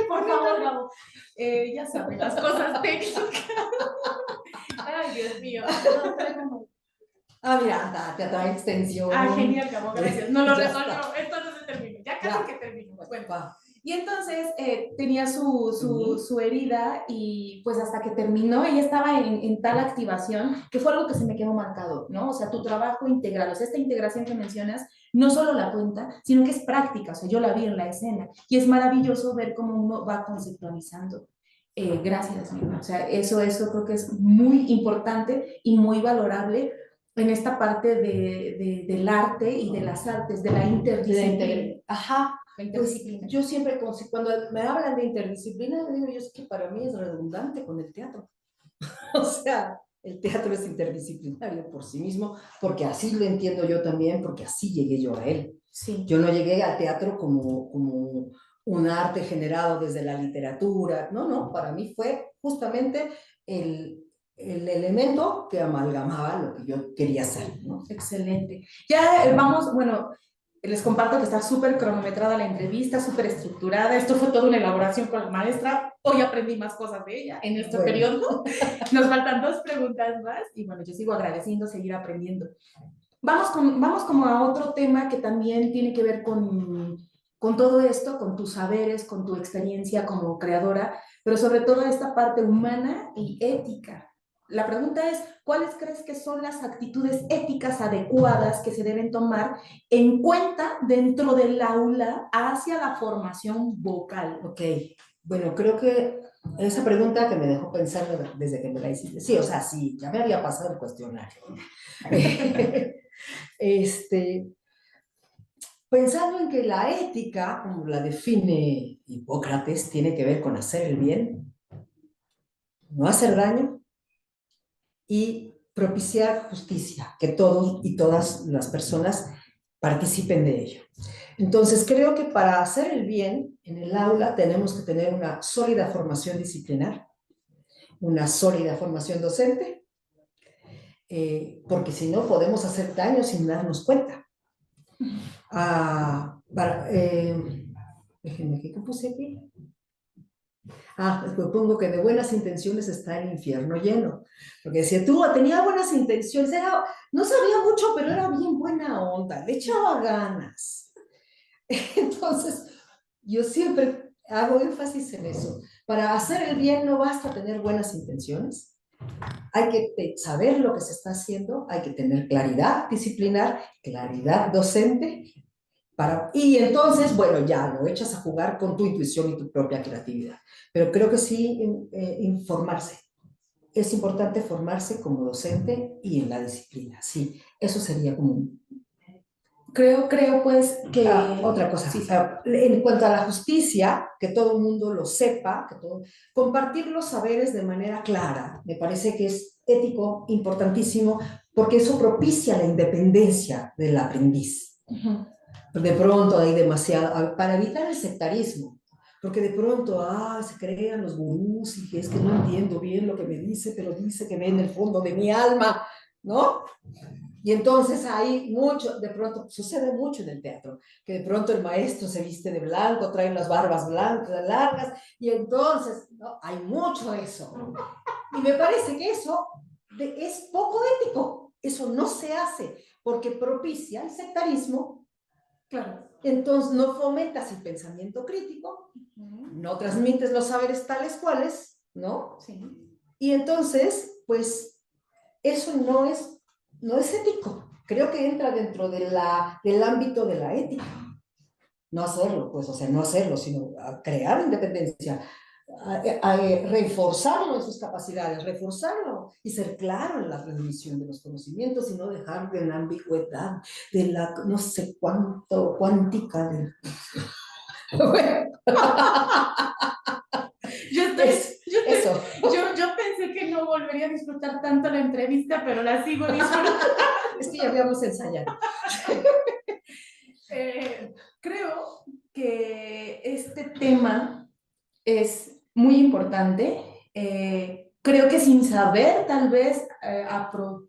Por favor, Gabo. Ya saben, las cosas técnicas. Ay, Dios mío. Mira, anda, te atrae extensión. Genial, Gabo, gracias. No lo resolvió, esto no se terminó. Ya casi que termino. Bueno, y entonces tenía su herida, y pues hasta que terminó ella estaba en tal activación que fue algo que se me quedó marcado, ¿no? O sea, tu trabajo integral, o sea, esta integración que mencionas no solo la cuenta, sino que es práctica, o sea, yo la vi en la escena, y es maravilloso ver cómo uno va conceptualizando. Gracias, Mirna. O sea, eso creo que es muy importante y muy valorable, en esta parte del arte y de las artes, de la interdisciplina. Ajá, La pues interdisciplina. yo siempre, cuando me hablan de interdisciplina, digo yo, es que para mí es redundante con el teatro. O sea, el teatro es interdisciplinario por sí mismo, porque así lo entiendo yo también, porque así llegué yo a él. Sí. Yo no llegué al teatro como un arte generado desde la literatura, no, para mí fue justamente el elemento que amalgamaba lo que yo quería hacer, ¿no? Excelente. Ya vamos, bueno, les comparto que está súper cronometrada la entrevista, súper estructurada. Esto fue toda una elaboración con la maestra. Hoy aprendí más cosas de ella en este periodo. Nos faltan 2 preguntas más y bueno, yo sigo agradeciendo seguir aprendiendo. Vamos como a otro tema que también tiene que ver con todo esto, con tus saberes, con tu experiencia como creadora, pero sobre todo esta parte humana y ética. La pregunta es, ¿cuáles crees que son las actitudes éticas adecuadas que se deben tomar en cuenta dentro del aula hacia la formación vocal? Ok, bueno, creo que esa pregunta que me dejó pensando desde que me la hiciste, sí, o sea, sí, ya me había pasado el cuestionario. Pensando en que la ética, como la define Hipócrates, tiene que ver con hacer el bien, no hacer daño y propiciar justicia, que todos y todas las personas participen de ello. Entonces, creo que para hacer el bien en el aula tenemos que tener una sólida formación disciplinar, una sólida formación docente, porque si no podemos hacer daño sin darnos cuenta. Déjenme, ¿qué puse aquí? Pues pongo que de buenas intenciones está el infierno lleno. Porque decía, tú tenía buenas intenciones, no sabía mucho, pero era bien buena onda, le echaba ganas. Entonces, yo siempre hago énfasis en eso. Para hacer el bien no basta tener buenas intenciones. Hay que saber lo que se está haciendo, hay que tener claridad disciplinar, claridad docente, y entonces, bueno, ya lo echas a jugar con tu intuición y tu propia creatividad. Pero creo que sí, informarse. Es importante formarse como docente y en la disciplina. Sí, eso sería como Creo pues que... otra cosa. Sí, sí. En cuanto a la justicia, que todo el mundo lo sepa, compartir los saberes de manera clara, me parece que es ético, importantísimo, porque eso propicia la independencia del aprendiz. De pronto hay demasiado, para evitar el sectarismo, porque de pronto, se crean los gurús y que es que no entiendo bien lo que me dice, pero dice que ve en el fondo de mi alma, ¿no? Y entonces hay mucho, de pronto, sucede mucho en el teatro, que de pronto el maestro se viste de blanco, trae las barbas blancas, largas, y entonces, ¿no? Hay mucho eso. Y me parece que eso es poco ético, eso no se hace, porque propicia el sectarismo. Claro. Entonces no fomentas el pensamiento crítico, no transmites los saberes tales cuales, ¿no? Sí. Y entonces, pues, eso no es ético. Creo que entra dentro del ámbito de la ética. No hacerlo, pues, o sea, no hacerlo, sino crear independencia, reforzarlo en sus capacidades, reforzarlo y ser claro en la transmisión de los conocimientos y no dejar de la ambigüedad, de la no sé cuánto, cuántica. Bueno. Yo pensé que no volvería a disfrutar tanto la entrevista, pero la sigo disfrutando. Es que ya habíamos ensayado. Creo que este tema es muy importante. Creo que sin saber, tal vez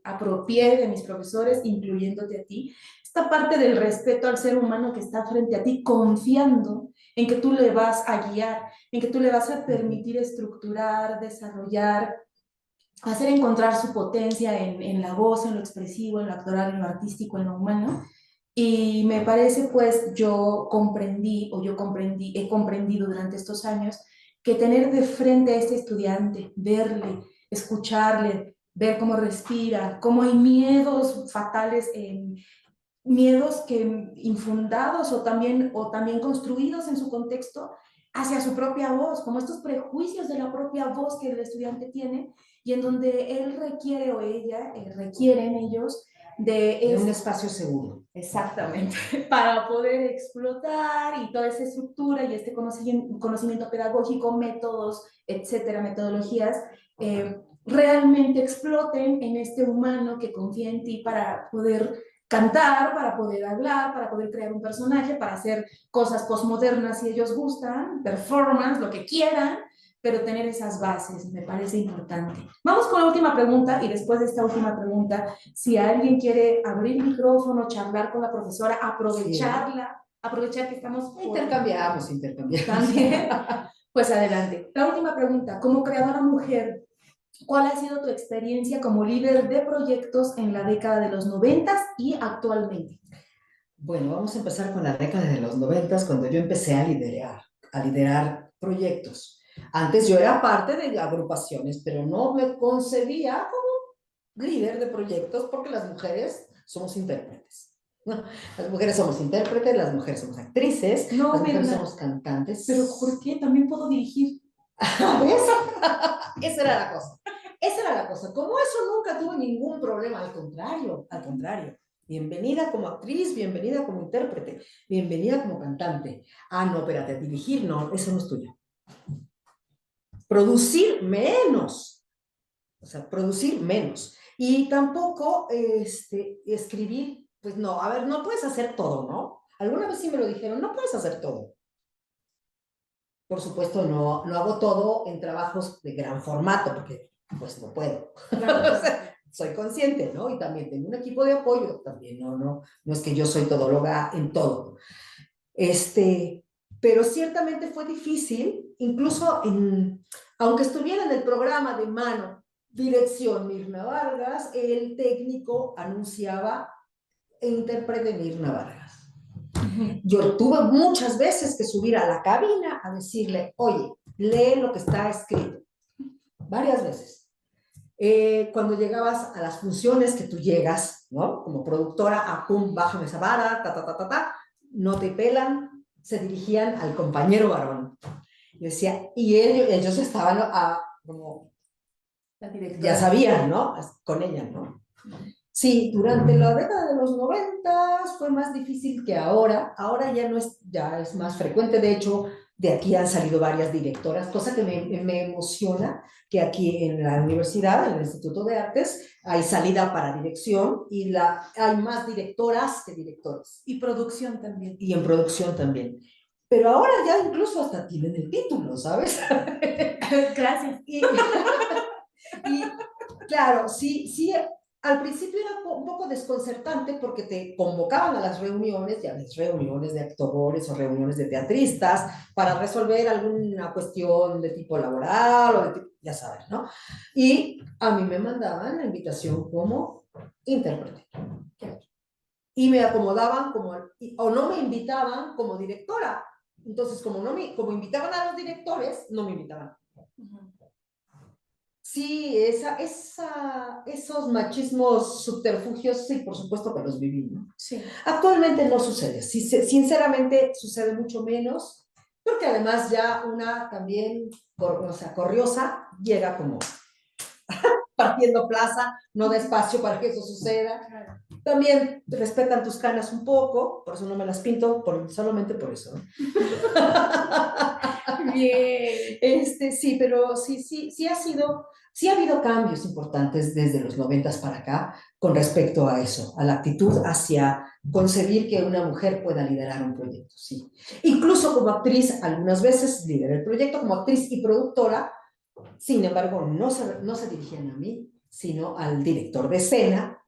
apropié de mis profesores, incluyéndote a ti, esta parte del respeto al ser humano que está frente a ti, confiando en que tú le vas a guiar, en que tú le vas a permitir estructurar, desarrollar, hacer encontrar su potencia en la voz, en lo expresivo, en lo actoral, en lo artístico, en lo humano. Y me parece, pues, he comprendido durante estos años que tener de frente a este estudiante, verle, escucharle, ver cómo respira, cómo hay miedos fatales, miedos que infundados o también construidos en su contexto hacia su propia voz, como estos prejuicios de la propia voz que el estudiante tiene y en donde él requiere o ella requieren ellos De un espacio seguro. Exactamente, para poder explotar y toda esa estructura y este conocimiento pedagógico, métodos, etcétera, metodologías, realmente exploten en este humano que confía en ti para poder cantar, para poder hablar, para poder crear un personaje, para hacer cosas postmodernas si ellos gustan, performance, lo que quieran, pero tener esas bases me parece importante. Vamos con la última pregunta y después de esta última pregunta, si alguien quiere abrir el micrófono, charlar con la profesora, aprovecharla, aprovechar que estamos... Intercambiamos. También, pues adelante. La última pregunta, como creadora mujer, ¿cuál ha sido tu experiencia como líder de proyectos en la década de los 90 y actualmente? Bueno, vamos a empezar con la década de los 90, cuando yo empecé a liderar proyectos. Antes yo era parte de agrupaciones, pero no me concebía como líder de proyectos porque las mujeres somos intérpretes. ¿No? Las mujeres somos intérpretes, las mujeres somos actrices, No, las mujeres ¿verdad? somos cantantes. Pero ¿por qué? También puedo dirigir. ¿Ves? Esa era la cosa. Esa era la cosa. Como eso nunca tuve ningún problema, al contrario, al contrario. Bienvenida como actriz, bienvenida como intérprete, bienvenida como cantante. Ah, no, espérate, dirigir, no, eso no es tuyo. Producir menos. O sea, producir menos. Y tampoco escribir, pues no, a ver, no puedes hacer todo, ¿no? Alguna vez sí me lo dijeron, no puedes hacer todo. Por supuesto, no hago todo en trabajos de gran formato, porque pues no puedo. O sea, soy consciente, ¿no? Y también tengo un equipo de apoyo, también no es que yo soy todóloga en todo. Pero ciertamente fue difícil, incluso aunque estuviera en el programa de mano, dirección Mirna Vargas, el técnico anunciaba intérprete Mirna Vargas. Yo tuve muchas veces que subir a la cabina a decirle, oye, lee lo que está escrito. Varias veces. Cuando llegabas a las funciones que tú llegas, ¿no? Como productora, pum, bájame esa vara, no te pelan, se dirigían al compañero varón. Yo decía, y ellos estaban como, ya sabían, ¿no? Con ella, ¿no? Sí, durante la década de los 90 fue más difícil que ahora. Ahora ya es más frecuente. De hecho, de aquí han salido varias directoras, cosa que me emociona que aquí en la universidad, en el Instituto de Artes, hay salida para dirección y hay más directoras que directores. Y producción también. Y en producción también. Pero ahora ya incluso hasta tienen el título, ¿sabes? Gracias. Y claro, sí, al principio era un poco desconcertante porque te convocaban a las reuniones, ya ves, reuniones de actores o reuniones de teatristas para resolver alguna cuestión de tipo laboral o de tipo, ya sabes, ¿no? Y a mí me mandaban la invitación como intérprete. Y me acomodaban o no me invitaban como directora. Entonces, como invitaban a los directores, no me invitaban. Sí, esos machismos subterfugios, sí, por supuesto que los viví, ¿no? Sí. Actualmente no sucede, sí, sinceramente sucede mucho menos, porque además ya una también, corriosa, llega como partiendo plaza, no da espacio para que eso suceda. Claro. También respetan tus canas un poco, por eso no me las pinto, solamente por eso, ¿no? Bien. Sí, pero sí ha habido cambios importantes desde los 90 para acá con respecto a eso, a la actitud hacia concebir que una mujer pueda liderar un proyecto, sí. Incluso como actriz, algunas veces lideré el proyecto como actriz y productora, sin embargo, no se dirigían a mí, sino al director de escena,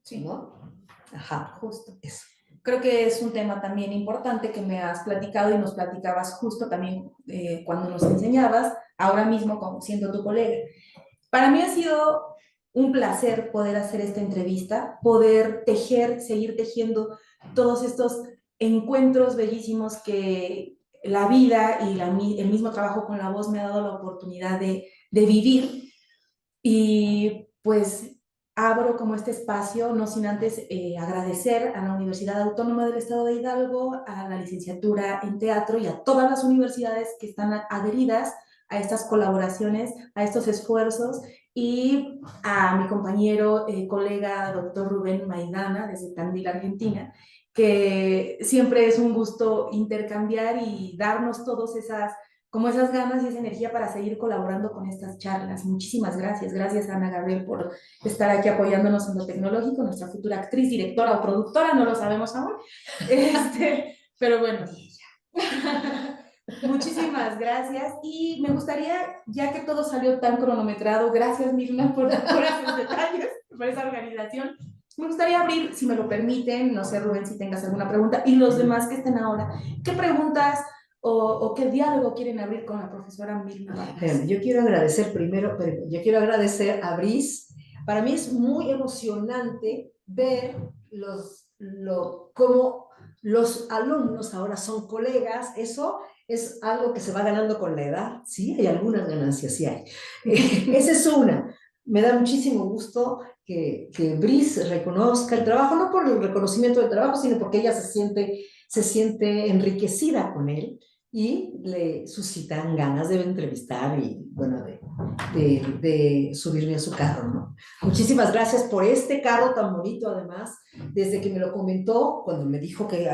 sí. ¿no? Ajá, justo. Eso. Creo que es un tema también importante que me has platicado y nos platicabas justo también cuando nos enseñabas, ahora mismo como siendo tu colega. Para mí ha sido un placer poder hacer esta entrevista, poder seguir tejiendo todos estos encuentros bellísimos que la vida y el mismo trabajo con la voz me ha dado la oportunidad de vivir. Y pues abro como este espacio, no sin antes agradecer a la Universidad Autónoma del Estado de Hidalgo, a la licenciatura en teatro y a todas las universidades que están adheridas a estas colaboraciones, a estos esfuerzos, y a mi compañero, colega, doctor Rubén Maidana, desde Tandil, Argentina, que siempre es un gusto intercambiar y darnos todos como esas ganas y esa energía para seguir colaborando con estas charlas. Muchísimas gracias. Gracias, Ana Gabriel, por estar aquí apoyándonos en lo tecnológico, nuestra futura actriz, directora o productora, no lo sabemos aún. Pero bueno, muchísimas gracias. Y me gustaría, ya que todo salió tan cronometrado, gracias, Mirna, por esos detalles, por esa organización. Me gustaría abrir, si me lo permiten, no sé, Rubén, si tengas alguna pregunta, y los demás que estén ahora, ¿qué preguntas o qué diálogo quieren abrir con la profesora Mirna Vargas? Yo quiero agradecer primero, yo quiero agradecer a Brice. Para mí es muy emocionante ver cómo los alumnos ahora son colegas. Eso es algo que se va ganando con la edad. Sí, hay algunas ganancias, sí hay. Esa es una. Me da muchísimo gusto que Brice reconozca el trabajo, no por el reconocimiento del trabajo, sino porque ella se siente enriquecida con él y le suscitan ganas de entrevistar y, bueno, de subirme a su carro, ¿no? Muchísimas gracias por este carro tan bonito, además, desde que me lo comentó, cuando me dijo que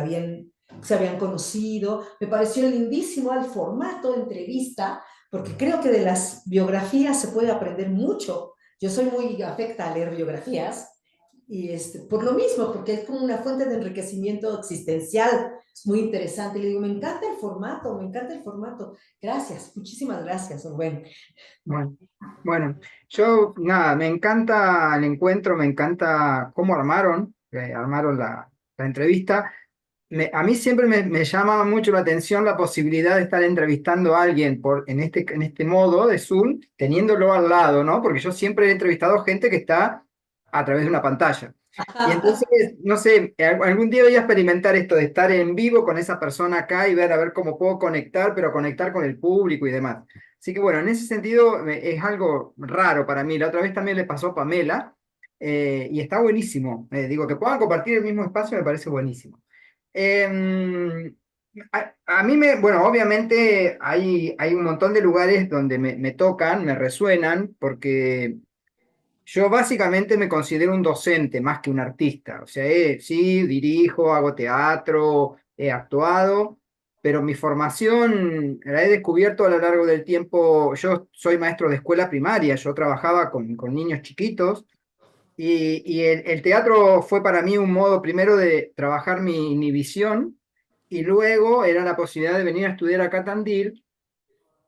se habían conocido, me pareció lindísimo el formato de entrevista, porque creo que de las biografías se puede aprender mucho. Yo soy muy afecta a leer biografías, y por lo mismo, porque es como una fuente de enriquecimiento existencial. Es muy interesante. Le digo, me encanta el formato, me encanta el formato. Gracias, muchísimas gracias, Rubén. Bueno, yo, nada, me encanta el encuentro, me encanta cómo armaron la entrevista. A mí siempre me llama mucho la atención la posibilidad de estar entrevistando a alguien en este modo de Zoom, teniéndolo al lado, ¿no? Porque yo siempre he entrevistado gente que está a través de una pantalla. Y entonces, no sé, algún día voy a experimentar esto de estar en vivo con esa persona acá y ver a ver cómo puedo conectar, pero conectar con el público y demás. Así que bueno, en ese sentido es algo raro para mí. La otra vez también le pasó a Pamela, y está buenísimo. Digo, que puedan compartir el mismo espacio me parece buenísimo. A mí bueno, obviamente hay un montón de lugares donde me tocan, me resuenan, porque yo básicamente me considero un docente más que un artista. O sea, sí, dirijo, hago teatro, he actuado, pero mi formación la he descubierto a lo largo del tiempo. Yo soy maestro de escuela primaria, yo trabajaba con niños chiquitos. Y el teatro fue para mí un modo primero de trabajar mi inhibición, y luego era la posibilidad de venir a estudiar acá a Tandil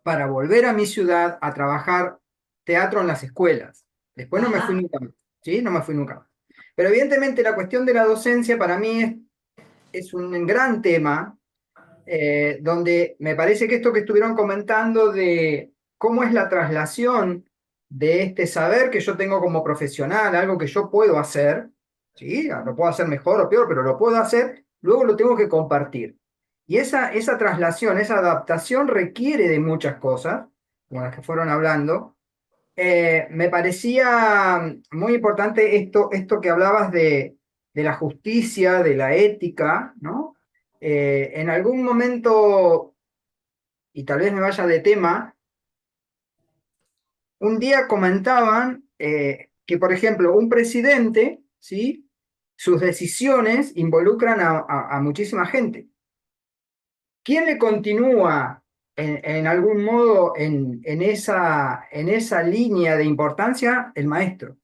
para volver a mi ciudad a trabajar teatro en las escuelas. Después no me fui nunca más, ¿sí? No me fui nunca más. Pero evidentemente la cuestión de la docencia para mí es un gran tema, donde me parece que esto que estuvieron comentando de cómo es la traslación de este saber que yo tengo como profesional, algo que yo puedo hacer, ¿sí? Lo puedo hacer mejor o peor, pero lo puedo hacer, luego lo tengo que compartir. Y esa traslación, esa adaptación requiere de muchas cosas, como las que fueron hablando. Me parecía muy importante esto que hablabas de la justicia, de la ética, ¿no? En algún momento, y tal vez me vaya de tema, un día comentaban que, por ejemplo, un presidente, ¿sí? Sus decisiones involucran a muchísima gente. ¿Quién le continúa en algún modo en esa línea de importancia? El maestro.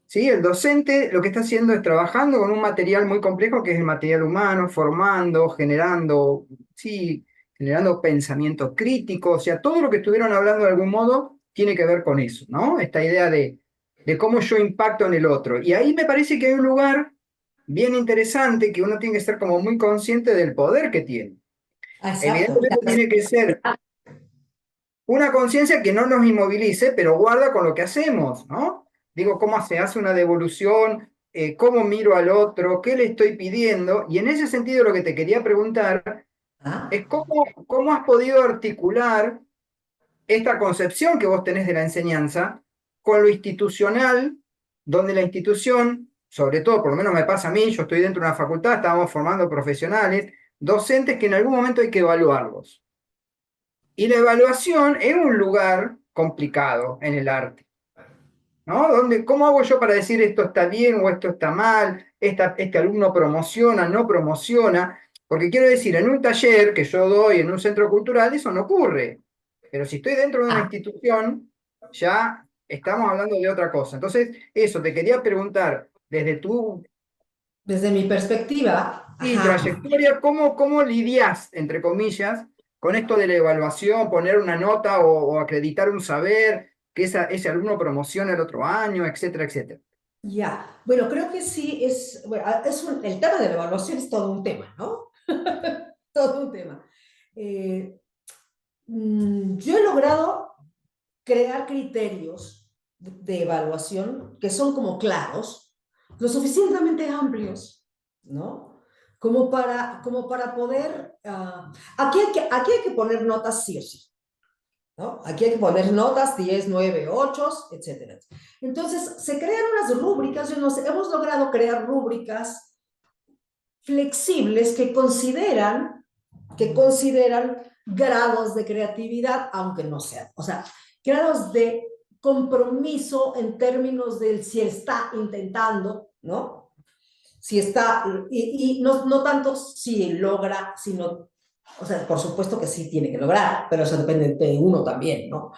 ¿Sí? El docente lo que está haciendo es trabajando con un material muy complejo que es el material humano, formando, generando, sí, generando pensamiento crítico. O sea, todo lo que estuvieron hablando de algún modo tiene que ver con eso, ¿no? Esta idea de cómo yo impacto en el otro. Y ahí me parece que hay un lugar bien interesante que uno tiene que ser como muy consciente del poder que tiene. Exacto. Evidentemente tiene que ser una conciencia que no nos inmovilice, pero guarda con lo que hacemos, ¿no? Digo, ¿cómo se hace una devolución? ¿Cómo miro al otro? ¿Qué le estoy pidiendo? Y en ese sentido lo que te quería preguntar es cómo has podido articular esta concepción que vos tenés de la enseñanza con lo institucional, donde la institución, sobre todo, por lo menos me pasa a mí, yo estoy dentro de una facultad, estábamos formando profesionales, docentes que en algún momento hay que evaluarlos. Y la evaluación es un lugar complicado en el arte, ¿no? Donde, ¿cómo hago yo para decir esto está bien o esto está mal? Este alumno promociona, no promociona. Porque quiero decir, en un taller que yo doy en un centro cultural, eso no ocurre. Pero si estoy dentro de una Ah, institución, ya estamos hablando de otra cosa. Entonces, eso, te quería preguntar, desde tu desde mi perspectiva, sí, ajá, trayectoria, ¿cómo lidias, entre comillas, con esto de la evaluación, poner una nota o acreditar un saber, que ese alumno promocione el otro año, etcétera, etcétera? ya. Bueno, creo que sí es, bueno, el tema de la evaluación es todo un tema, ¿no? Todo un tema. Eh, yo he logrado crear criterios de evaluación que son como claros, lo suficientemente amplios, ¿no? Como para poder... aquí hay que poner notas sí o sí, ¿no? Aquí hay que poner notas 10, 9, 8, etcétera. Entonces, se crean unas rúbricas, hemos logrado crear rúbricas flexibles que consideran grados de creatividad, aunque no sean, o sea, grados de compromiso en términos del si está intentando, ¿no? Si está, y no tanto si logra, sino, o sea, por supuesto que sí tiene que lograr, pero eso depende de uno también, ¿no?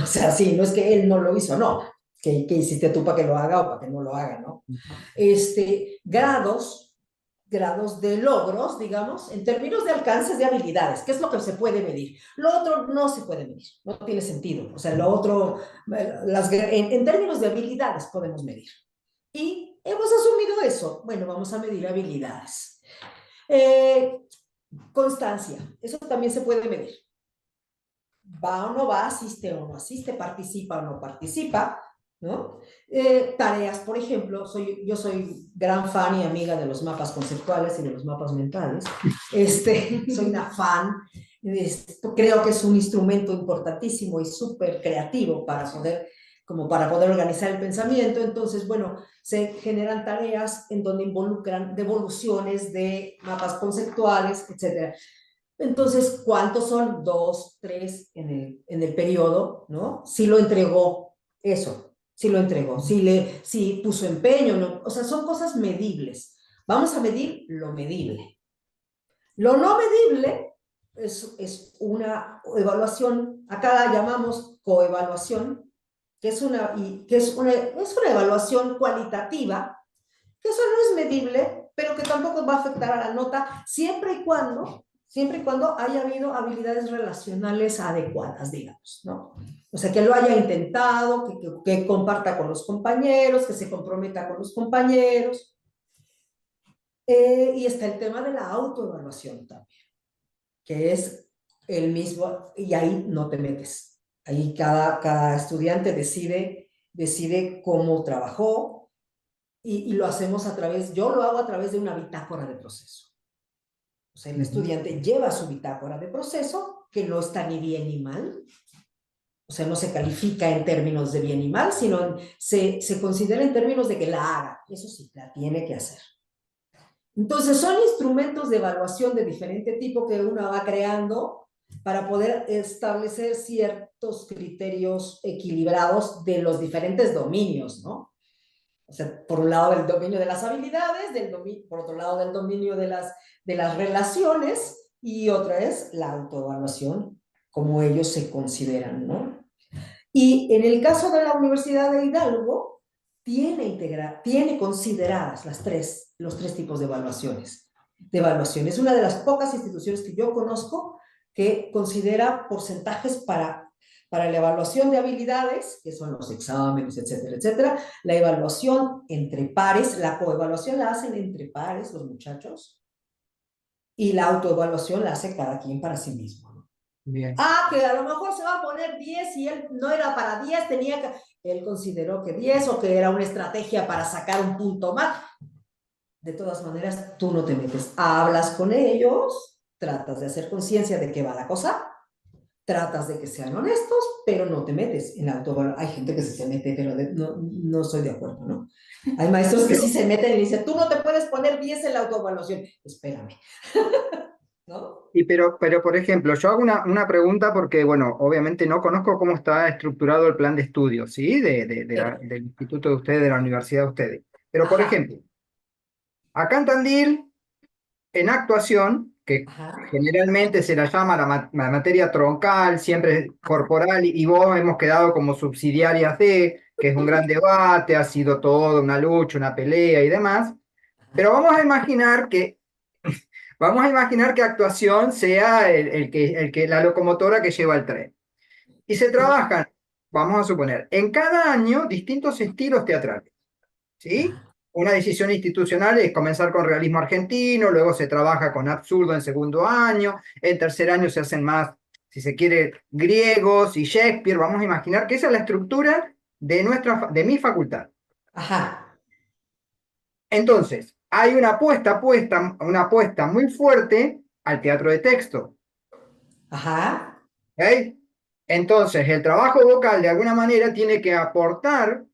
O sea, sí, no es que él no lo hizo, no, que hiciste tú para que lo haga o para que no lo haga, ¿no? Grados de logros, digamos, en términos de alcances de habilidades, que es lo que se puede medir. Lo otro no se puede medir, no tiene sentido. O sea, lo otro, en términos de habilidades podemos medir. Y hemos asumido eso. Bueno, vamos a medir habilidades. Eh, Constancia, eso también se puede medir. Va o no va, asiste o no asiste, participa o no participa, ¿no? Tareas, por ejemplo, yo soy gran fan y amiga de los mapas conceptuales y de los mapas mentales. Soy una fan. Creo que es un instrumento importantísimo y súper creativo para poder organizar el pensamiento. Entonces, bueno, se generan tareas en donde involucran devoluciones de mapas conceptuales, etcétera. Entonces, ¿cuántos son? Dos, tres en el periodo, ¿no? Si lo entregó, eso, si lo entregó, si puso empeño, ¿no? O sea, son cosas medibles. Vamos a medir lo medible. Lo no medible es una evaluación, acá la llamamos coevaluación, que es una evaluación cualitativa, que eso no es medible, pero que tampoco va a afectar a la nota siempre y cuando haya habido habilidades relacionales adecuadas, digamos, ¿no? O sea, que lo haya intentado, que comparta con los compañeros, que se comprometa con los compañeros. Y está el tema de la autoevaluación también, que es el mismo, y ahí no te metes. Ahí cada estudiante decide cómo trabajó, y lo hacemos yo lo hago a través de una bitácora de proceso. O sea, el estudiante lleva su bitácora de proceso, que no está ni bien ni mal. O sea, no se califica en términos de bien y mal, sino se considera en términos de que la haga. Eso sí, la tiene que hacer. Entonces, son instrumentos de evaluación de diferente tipo que uno va creando para poder establecer ciertos criterios equilibrados de los diferentes dominios, ¿no? O sea, por un lado el dominio de las habilidades, por otro lado del dominio de las relaciones, y otra es la autoevaluación, como ellos se consideran, ¿no? Y en el caso de la Universidad de Hidalgo, tiene consideradas los tres tipos de evaluaciones. Es una de las pocas instituciones que yo conozco que considera porcentajes para la evaluación de habilidades, que son los exámenes, etcétera, etcétera, la evaluación entre pares, la coevaluación la hacen entre pares los muchachos, y la autoevaluación la hace cada quien para sí mismo, ¿no? Bien. Que a lo mejor se va a poner 10 y él no era para 10, él consideró que 10 o que era una estrategia para sacar un punto más. De todas maneras, tú no te metes, hablas con ellos, tratas de hacer conciencia de qué va la cosa, tratas de que sean honestos, pero no te metes en la autoevaluación. Hay gente que sí se mete, pero no estoy de acuerdo, ¿no? Hay maestros que sí se meten y dicen, tú no te puedes poner 10 en la autoevaluación. Espérame. ¿no? Y pero, por ejemplo, yo hago una pregunta porque, bueno, obviamente no conozco cómo está estructurado el plan de estudios, ¿sí? Del instituto de ustedes, de la universidad de ustedes. Pero, por Ajá, ejemplo, acá en Tandil, en actuación, que ajá, generalmente se la llama la materia troncal, siempre corporal, y vos hemos quedado como subsidiarias de, que es un gran debate, ha sido toda una lucha, una pelea y demás, pero vamos a imaginar que actuación sea la locomotora que lleva el tren. Y se trabajan, vamos a suponer, en cada año distintos estilos teatrales. ¿Sí? ajá, Una decisión institucional es comenzar con realismo argentino, luego se trabaja con absurdo en segundo año, en tercer año se hacen más, si se quiere, griegos y Shakespeare. Vamos a imaginar que esa es la estructura de mi facultad. ajá, Entonces, hay una apuesta muy fuerte al teatro de texto. ajá, ¿Ok? Entonces, el trabajo vocal de alguna manera tiene que aportar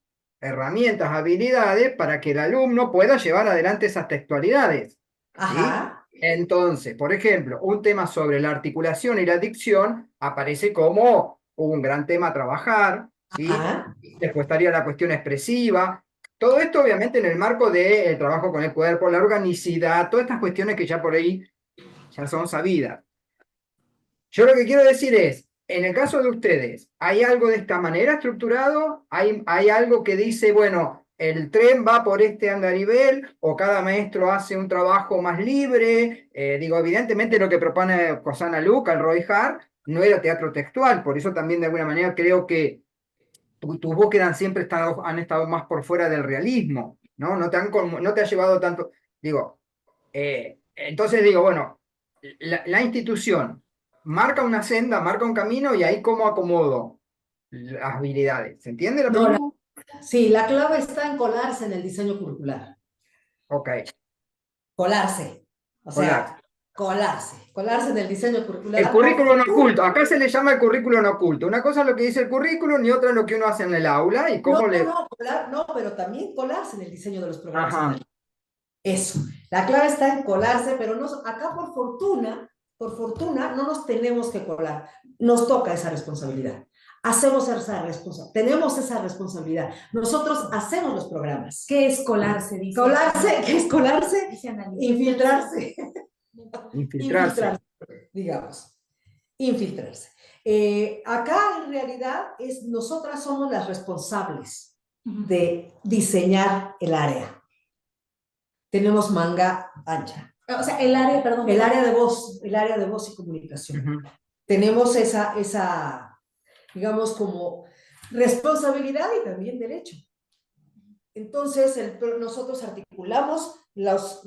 herramientas, habilidades para que el alumno pueda llevar adelante esas textualidades. ¿Sí? ajá, Entonces, por ejemplo, un tema sobre la articulación y la dicción aparece como un gran tema a trabajar, ¿sí? ajá, Después estaría la cuestión expresiva. Todo esto, obviamente, en el marco del trabajo con el cuerpo, la organicidad, todas estas cuestiones que ya por ahí ya son sabidas. Yo lo que quiero decir es, en el caso de ustedes, ¿hay algo de esta manera estructurado? ¿Hay algo que dice, bueno, el tren va por este andarivel o cada maestro hace un trabajo más libre? Digo, evidentemente lo que propone Cosana Luca, el Roy Hart, no era teatro textual, por eso también de alguna manera creo que tus búsquedas siempre han estado más por fuera del realismo, ¿no? No te ha llevado tanto, digo, entonces digo, bueno, la institución marca una senda, marca un camino y ahí cómo acomodo las habilidades. ¿Se entiende la no, pregunta? sí, la clave está en colarse en el diseño curricular. Ok, Colarse. O hola. sea, colarse en el diseño El curricular. Por currículo no fortuna, oculto, acá se le llama el currículo no oculto. Una cosa es lo que dice el currículum y otra es lo que uno hace en el aula y no, cómo le... no, no, pero también colarse en el diseño de los programas Ajá, académicos. Eso. La clave está en colarse, pero no, acá por fortuna, no nos tenemos que colar. Nos toca esa responsabilidad. Hacemos esa responsabilidad. Tenemos esa responsabilidad. Nosotros hacemos los programas. ¿Qué es colarse? Dice. Colarse, ¿qué es colarse? Dice Annalise. Infiltrarse. infiltrarse. Infiltrarse, digamos. Infiltrarse. Acá en realidad nosotras somos las responsables de diseñar el área. Tenemos manga ancha. O sea, el área, perdón. El área de voz y comunicación. Ujú. Tenemos esa, digamos, como responsabilidad y también derecho. Entonces, nosotros articulamos las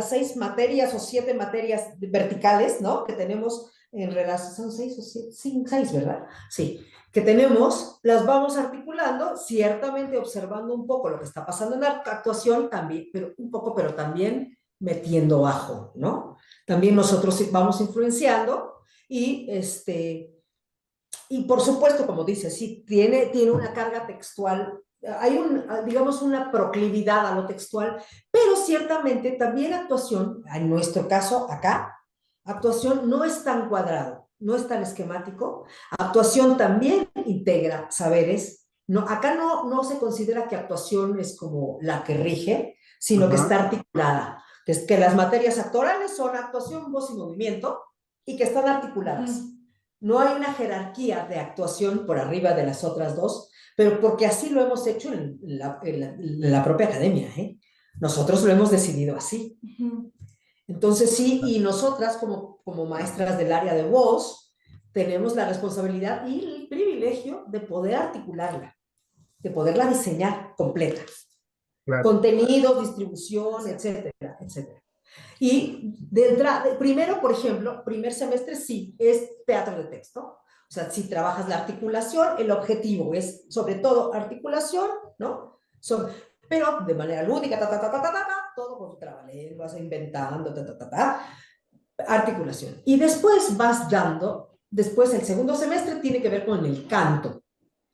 6 materias o 7 materias verticales, ¿no? Que tenemos en relación, son 6 o 7, 6, ¿verdad? Sí, que tenemos, las vamos articulando, ciertamente observando un poco lo que está pasando en la actuación también, pero un poco, pero también metiendo bajo, ¿no? También nosotros vamos influenciando y por supuesto, como dice, sí, tiene una carga textual, hay digamos, una proclividad a lo textual, pero ciertamente también actuación, en nuestro caso acá, actuación no es tan cuadrado, no es tan esquemático, actuación también integra saberes, no, acá no se considera que actuación es como la que rige, sino que Ajá. está articulada, que las materias actorales son actuación, voz y movimiento, y que están articuladas. No hay una jerarquía de actuación por arriba de las otras dos, pero porque así lo hemos hecho en la propia academia, ¿eh? Nosotros lo hemos decidido así. Entonces sí, y nosotras como maestras del área de voz, tenemos la responsabilidad y el privilegio de poder articularla, de poderla diseñar completa. Claro. Contenidos, distribución, etcétera, etcétera. Y primero, por ejemplo, primer semestre sí es teatro de texto. O sea, si trabajas la articulación, el objetivo es sobre todo articulación, ¿no? Pero de manera lúdica, todo con trabalenguas, inventando, articulación. Y después vas después el segundo semestre tiene que ver con el canto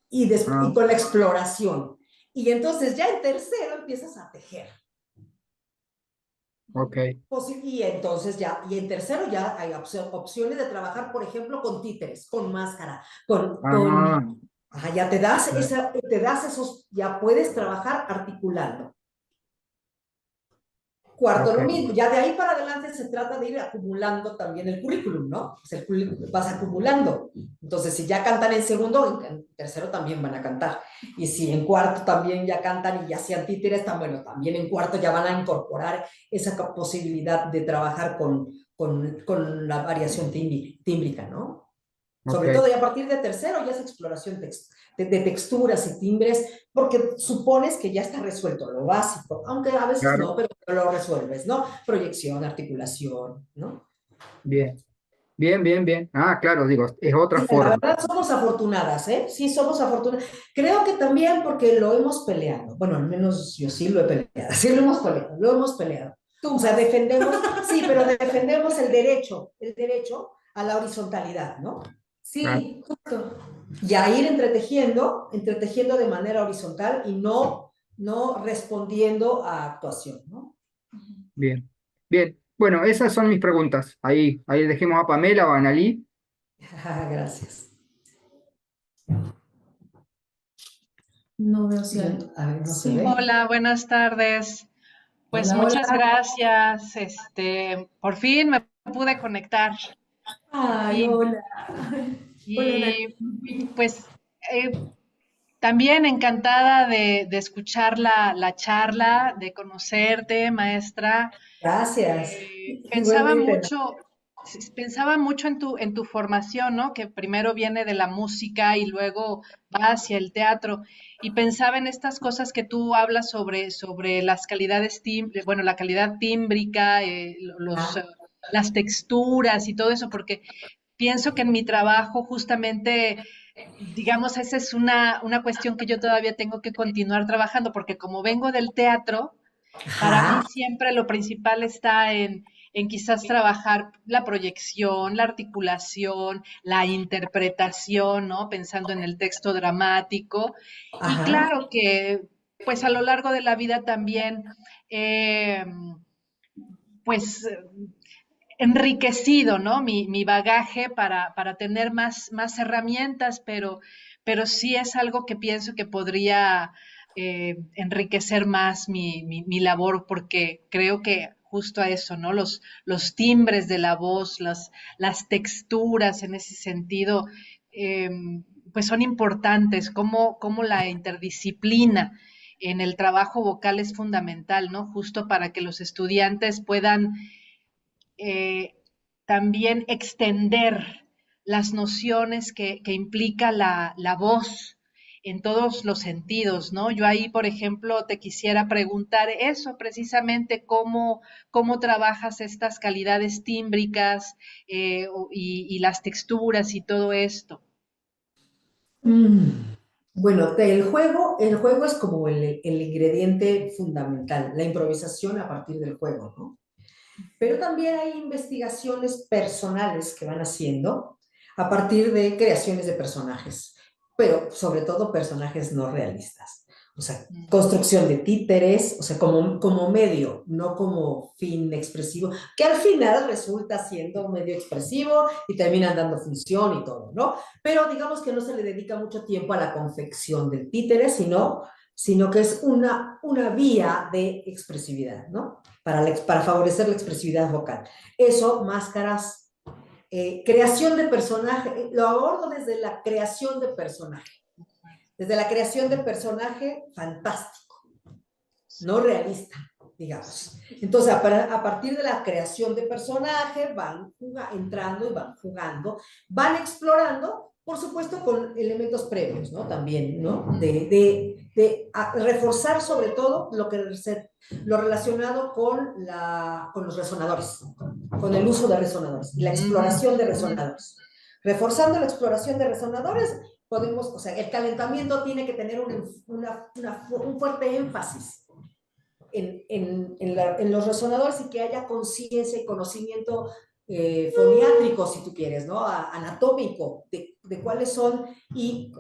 y con la exploración. Y entonces ya en tercero empiezas a tejer. Ok. Y entonces ya, y en tercero ya hay opciones de trabajar, por ejemplo, con títeres, con máscara, Ah, ajá, ya te das esos, ya puedes trabajar articulando. Cuarto, ok, lo mismo, ya de ahí para adelante se trata de ir acumulando también el currículum, ¿no? Pues el currículum vas acumulando. Entonces, si ya cantan en segundo, en tercero también van a cantar. Y si en cuarto también ya cantan y ya sean títeres, también en cuarto ya van a incorporar esa posibilidad de trabajar con la variación tímbrica, ¿no? ok. Sobre todo, y a partir de tercero ya es exploración de texturas y timbres, porque supones que ya está resuelto lo básico, aunque a veces Claro, no, pero lo resuelves, ¿no? Proyección, articulación, ¿no? bien. Bien, bien, bien. Ah, claro, digo, es otra Sí, la forma. verdad somos afortunadas, ¿eh? Sí, somos afortunadas. Creo que también porque lo hemos peleado. Bueno, al menos yo sí lo he peleado. Sí lo hemos peleado, lo hemos peleado. Tú O sea, más. defendemos, sí, pero defendemos el derecho a la horizontalidad, ¿no? Claro, Sí, justo. Y a ir entretejiendo de manera horizontal y no respondiendo a actuación, ¿no? bien. Bien. Bueno, esas son mis preguntas. Ahí dejemos a Pamela o a Analí. Gracias. No veo si Yo, a ver, no se sí. ve. Hola, buenas tardes. Pues Hola, muchas hola. gracias. Por fin me pude conectar, por Ay, fin. hola. Hola, Y Nati. pues eh, también encantada de escuchar la charla, de conocerte, maestra. Gracias. Pensaba Igualmente. mucho, pensaba mucho en tu formación, ¿no? Que primero viene de la música y luego va hacia el teatro. Y pensaba en estas cosas que tú hablas sobre las calidades, bueno, la calidad tímbrica, Ah, las texturas y todo eso, porque pienso que en mi trabajo justamente, digamos, esa es una cuestión que yo todavía tengo que continuar trabajando, porque como vengo del teatro, para mí ajá, siempre lo principal está en quizás trabajar la proyección, la articulación, la interpretación, ¿no? Pensando en el texto dramático. Y ajá. claro que, pues a lo largo de la vida también, eh, pues enriquecido, ¿no? Mi bagaje para tener más herramientas, pero sí es algo que pienso que podría enriquecer más mi labor, porque creo que justo a eso, ¿no? Los timbres de la voz, las texturas en ese sentido, eh, pues son importantes, como la interdisciplina en el trabajo vocal es fundamental, ¿no? Justo para que los estudiantes puedan eh, también extender las nociones que implica la voz en todos los sentidos, ¿no? Yo ahí, por ejemplo, te quisiera preguntar eso, precisamente cómo trabajas estas calidades tímbricas y las texturas y todo esto. Mm. Bueno, el juego es como el ingrediente fundamental, la improvisación a partir del juego, ¿no? Pero también hay investigaciones personales que van haciendo a partir de creaciones de personajes, pero sobre todo personajes no realistas. O sea, construcción de títeres, o sea, como medio, no como fin expresivo, que al final resulta siendo un medio expresivo y terminan dando función y todo, ¿no? Pero digamos que no se le dedica mucho tiempo a la confección del títere, sino que es una vía de expresividad, ¿no? Para favorecer la expresividad vocal. Eso, máscaras, creación de personaje, lo abordo desde la creación de personaje. Desde la creación de personaje, fantástico, no realista, digamos. Entonces, a partir de la creación de personaje, van entrando y van jugando, van explorando, por supuesto, con elementos previos, ¿no? También, ¿no? De reforzar sobre todo lo relacionado con los resonadores, con el uso de resonadores y la exploración de resonadores. Reforzando la exploración de resonadores, podemos, o sea, el calentamiento tiene que tener un fuerte énfasis en los resonadores y que haya conciencia y conocimiento foniátrico, si tú quieres, ¿no? Anatómico de cuáles son y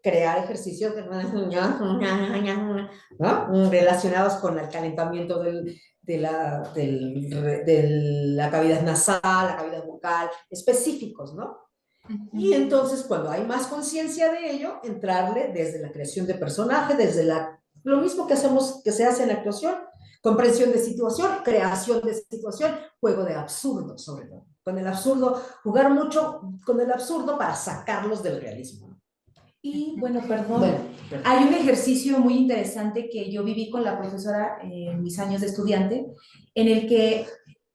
crear ejercicios ¿no? Relacionados con el calentamiento de la cavidad nasal, la cavidad bucal, específicos, ¿no? Y entonces, cuando hay más conciencia de ello, entrarle desde la creación de personaje, lo mismo que hacemos, que se hace en la actuación, comprensión de situación, creación de situación, juego de absurdo, sobre todo. Con el absurdo, jugar mucho con el absurdo para sacarlos del realismo. Y bueno, perdón, Bueno, perdón. hay un ejercicio muy interesante que yo viví con la profesora en mis años de estudiante, en el que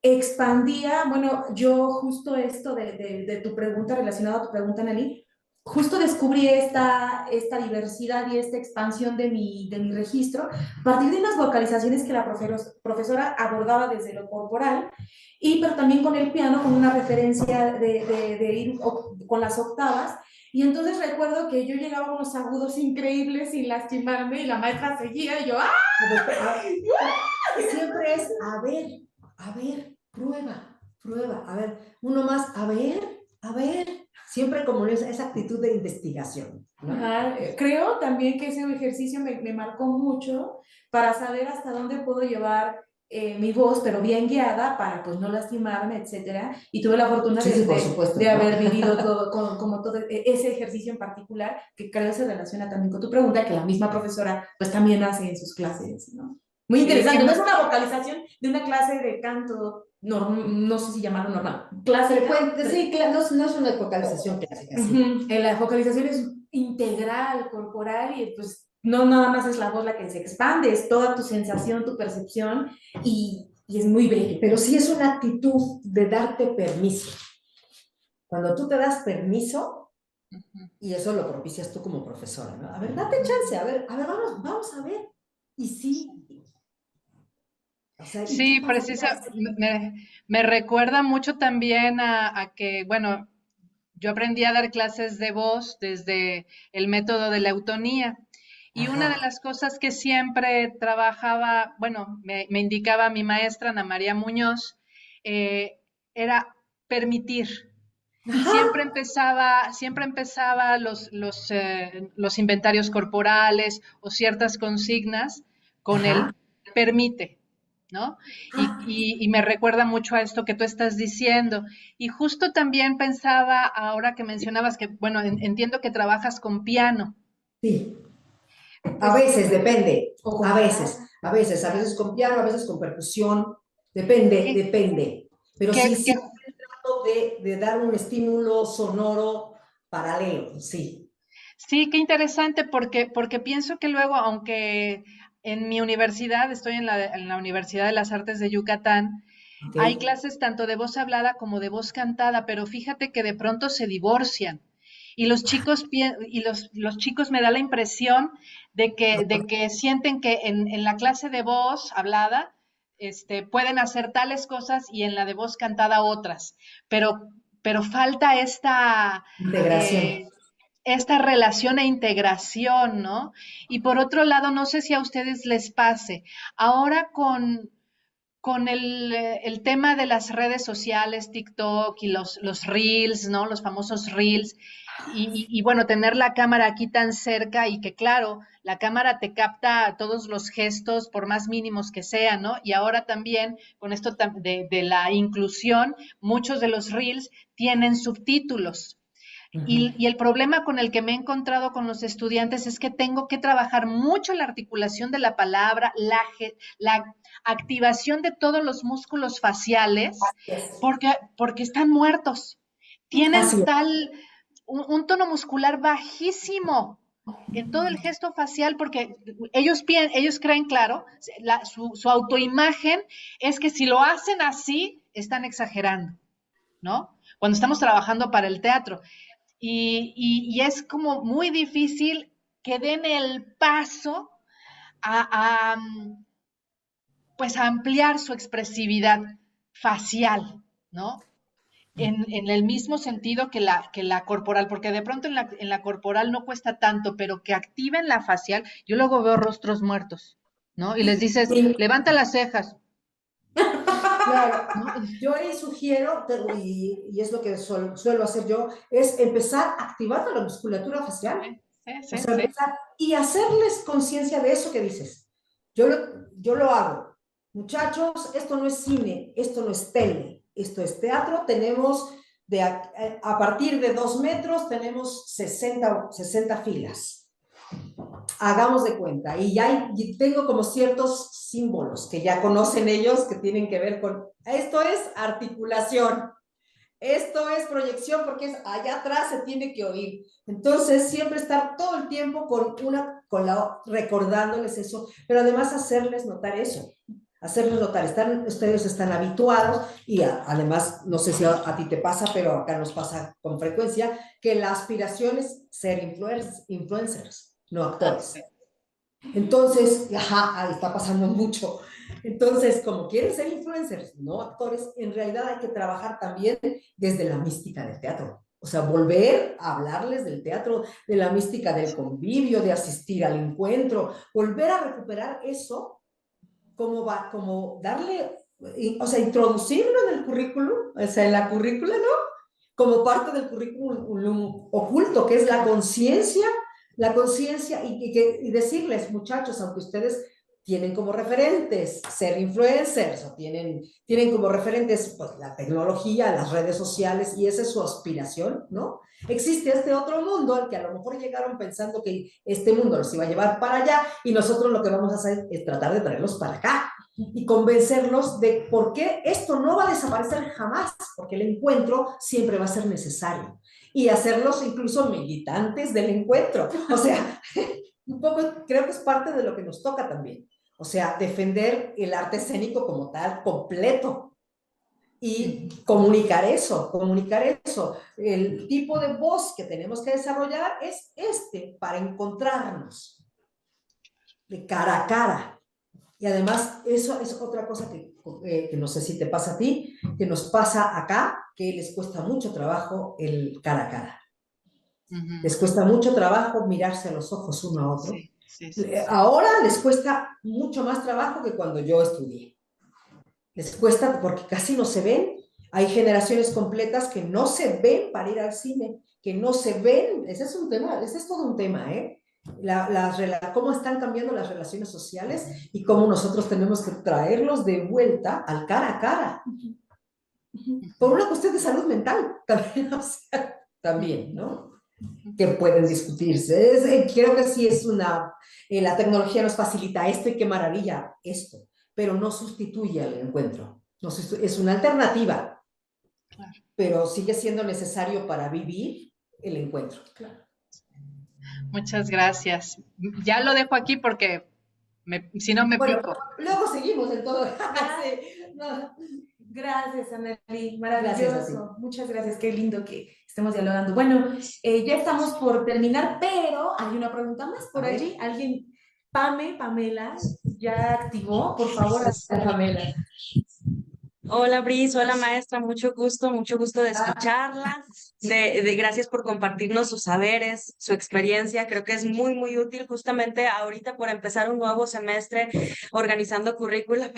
expandía, bueno, yo justo esto de tu pregunta, relacionado a tu pregunta, Nelly, justo descubrí esta diversidad y esta expansión de mi registro a partir de unas vocalizaciones que la profesora abordaba desde lo corporal, pero también con el piano, con una referencia de ir con las octavas. Y entonces recuerdo que yo llegaba a unos agudos increíbles sin lastimarme y la maestra seguía y yo, ¡ah! Siempre es, a ver, prueba, a ver, uno más, a ver, siempre como esa actitud de investigación, ¿no? Ajá. Creo también que ese ejercicio me marcó mucho para saber hasta dónde puedo llevar mi voz, pero bien guiada para pues no lastimarme, etcétera. Y tuve la fortuna Sí, por supuesto, de ¿no? haber vivido como todo ese ejercicio en particular, que creo se relaciona también con tu pregunta, que la misma profesora pues también hace en sus clases, ¿no? Muy Sí, interesante, no es una vocalización de una clase de canto, no sé si llamarlo normal, clase de canto. Sí, claro, no es una vocalización clásica, sí. La focalización es integral, corporal, y pues no nada más es la voz la que se expande, es toda tu sensación, tu percepción, y es muy bello. Pero sí es una actitud de darte permiso. Cuando tú te das permiso, y eso lo propicias tú como profesora, ¿no? A ver, date chance, a ver, vamos a ver. Y sí. O sea, Sí, me recuerda mucho también a que, bueno, yo aprendí a dar clases de voz desde el método de la eutonía. Y una de Ajá. las cosas que siempre trabajaba, bueno, me indicaba mi maestra Ana María Muñoz, era permitir. Siempre empezaba los inventarios corporales o ciertas consignas con Ajá. el permite, ¿no? Y me recuerda mucho a esto que tú estás diciendo. Y justo también pensaba, ahora que mencionabas que, bueno, entiendo que trabajas con piano. Sí. A Pues veces, depende. O con A veces con piano, a veces con percusión. Depende. Pero que, sí que trato de dar un estímulo sonoro paralelo, sí. Sí, qué interesante, porque pienso que luego, aunque en mi universidad, estoy en la Universidad de las Artes de Yucatán, hay Okay. clases tanto de voz hablada como de voz cantada, pero fíjate que de pronto se divorcian. Y los chicos me da la impresión de que sienten que en la clase de voz hablada, pueden hacer tales cosas y en la de voz cantada otras. Pero falta Integración. esta relación e integración, ¿no? Y por otro lado, no sé si a ustedes les pase, ahora con el tema de las redes sociales, TikTok y los reels, ¿no? Los famosos reels. Y bueno, tener la cámara aquí tan cerca y que claro, la cámara te capta todos los gestos, por más mínimos que sean, ¿no? Y ahora también con esto de la inclusión, muchos de los reels tienen subtítulos. Y el problema con el que me he encontrado con los estudiantes es que tengo que trabajar mucho la articulación de la palabra, la activación de todos los músculos faciales, porque están muertos. Así Tienen es. un tono muscular bajísimo en todo el gesto facial, porque ellos creen, claro, su autoimagen es que si lo hacen así, están exagerando, ¿no? Cuando estamos trabajando para el teatro. Y es como muy difícil que den el paso a, a, pues a ampliar su expresividad facial, ¿no? En el mismo sentido que la corporal, porque de pronto en la corporal no cuesta tanto, pero que activen la facial, yo luego veo rostros muertos, ¿no? Y les dices, Sí, levanta las cejas, claro. ¿no? Yo ahí sugiero, y es lo que suelo hacer yo, es empezar activando la musculatura facial. O sea, sí. empezar y hacerles conciencia de eso que dices. Yo lo hago. Muchachos, esto no es cine, esto no es tele, esto es teatro. Tenemos, a partir de 2 metros, tenemos 60 filas. Hagamos de cuenta. Y ya tengo como ciertos símbolos que ya conocen ellos que tienen que ver con, esto es articulación. Esto es proyección porque es allá atrás se tiene que oír. Entonces, siempre estar todo el tiempo recordándoles eso, pero además hacerles notar eso. Hacerles notar, ustedes están habituados y además, no sé si a ti te pasa, pero acá nos pasa con frecuencia, que la aspiración es ser influencers, no actores. Entonces, ahí está pasando mucho. Entonces, como quieren ser influencers, no actores, en realidad hay que trabajar también desde la mística del teatro. O sea, volver a hablarles del teatro, de la mística del convivio, de asistir al encuentro, volver a recuperar eso, como darle, o sea, introducirlo en el currículum, o sea, en la currícula, ¿no? Como parte del currículum oculto, que es la conciencia y decirles, muchachos, aunque ustedes tienen como referentes ser influencers o tienen como referentes pues, la tecnología, las redes sociales y esa es su aspiración, ¿no? Existe este otro mundo al que a lo mejor llegaron pensando que este mundo los iba a llevar para allá y nosotros lo que vamos a hacer es tratar de traerlos para acá y convencerlos de por qué esto no va a desaparecer jamás, porque el encuentro siempre va a ser necesario y hacerlos incluso militantes del encuentro. O sea, un poco creo que es parte de lo que nos toca también. O sea, defender el arte escénico como tal, completo. Y comunicar eso. El tipo de voz que tenemos que desarrollar es para encontrarnos de cara a cara. Y además, eso es otra cosa que no sé si te pasa a ti, que nos pasa acá, que les cuesta mucho trabajo el cara a cara. Les cuesta mucho trabajo mirarse a los ojos uno a otro. Sí. Ahora les cuesta mucho más trabajo que cuando yo estudié. Les cuesta porque casi no se ven. Hay generaciones completas que no se ven para ir al cine, que no se ven. Ese es un tema, ese es todo un tema, ¿eh? Cómo están cambiando las relaciones sociales y cómo nosotros tenemos que traerlos de vuelta al cara a cara. Por una cuestión de salud mental también, o sea, también, ¿no? Que pueden discutirse. Creo que sí es la tecnología nos facilita esto y qué maravilla esto, pero no sustituye al encuentro. Es una alternativa, Claro. pero sigue siendo necesario para vivir el encuentro. Claro. Muchas gracias. Ya lo dejo aquí porque si no me pico. Luego seguimos en todo. No. Gracias, Anneli. Gracias a Maravilloso. Muchas gracias. Qué lindo que estemos dialogando. Bueno, ya estamos por terminar, pero hay una pregunta más por allí. ¿Alguien? Pamela, ¿ya activó? Por favor, Pamela. Hola Bris, hola maestra, mucho gusto de escucharla. Gracias por compartirnos sus saberes, su experiencia. Creo que es muy útil justamente ahorita por empezar un nuevo semestre organizando currícula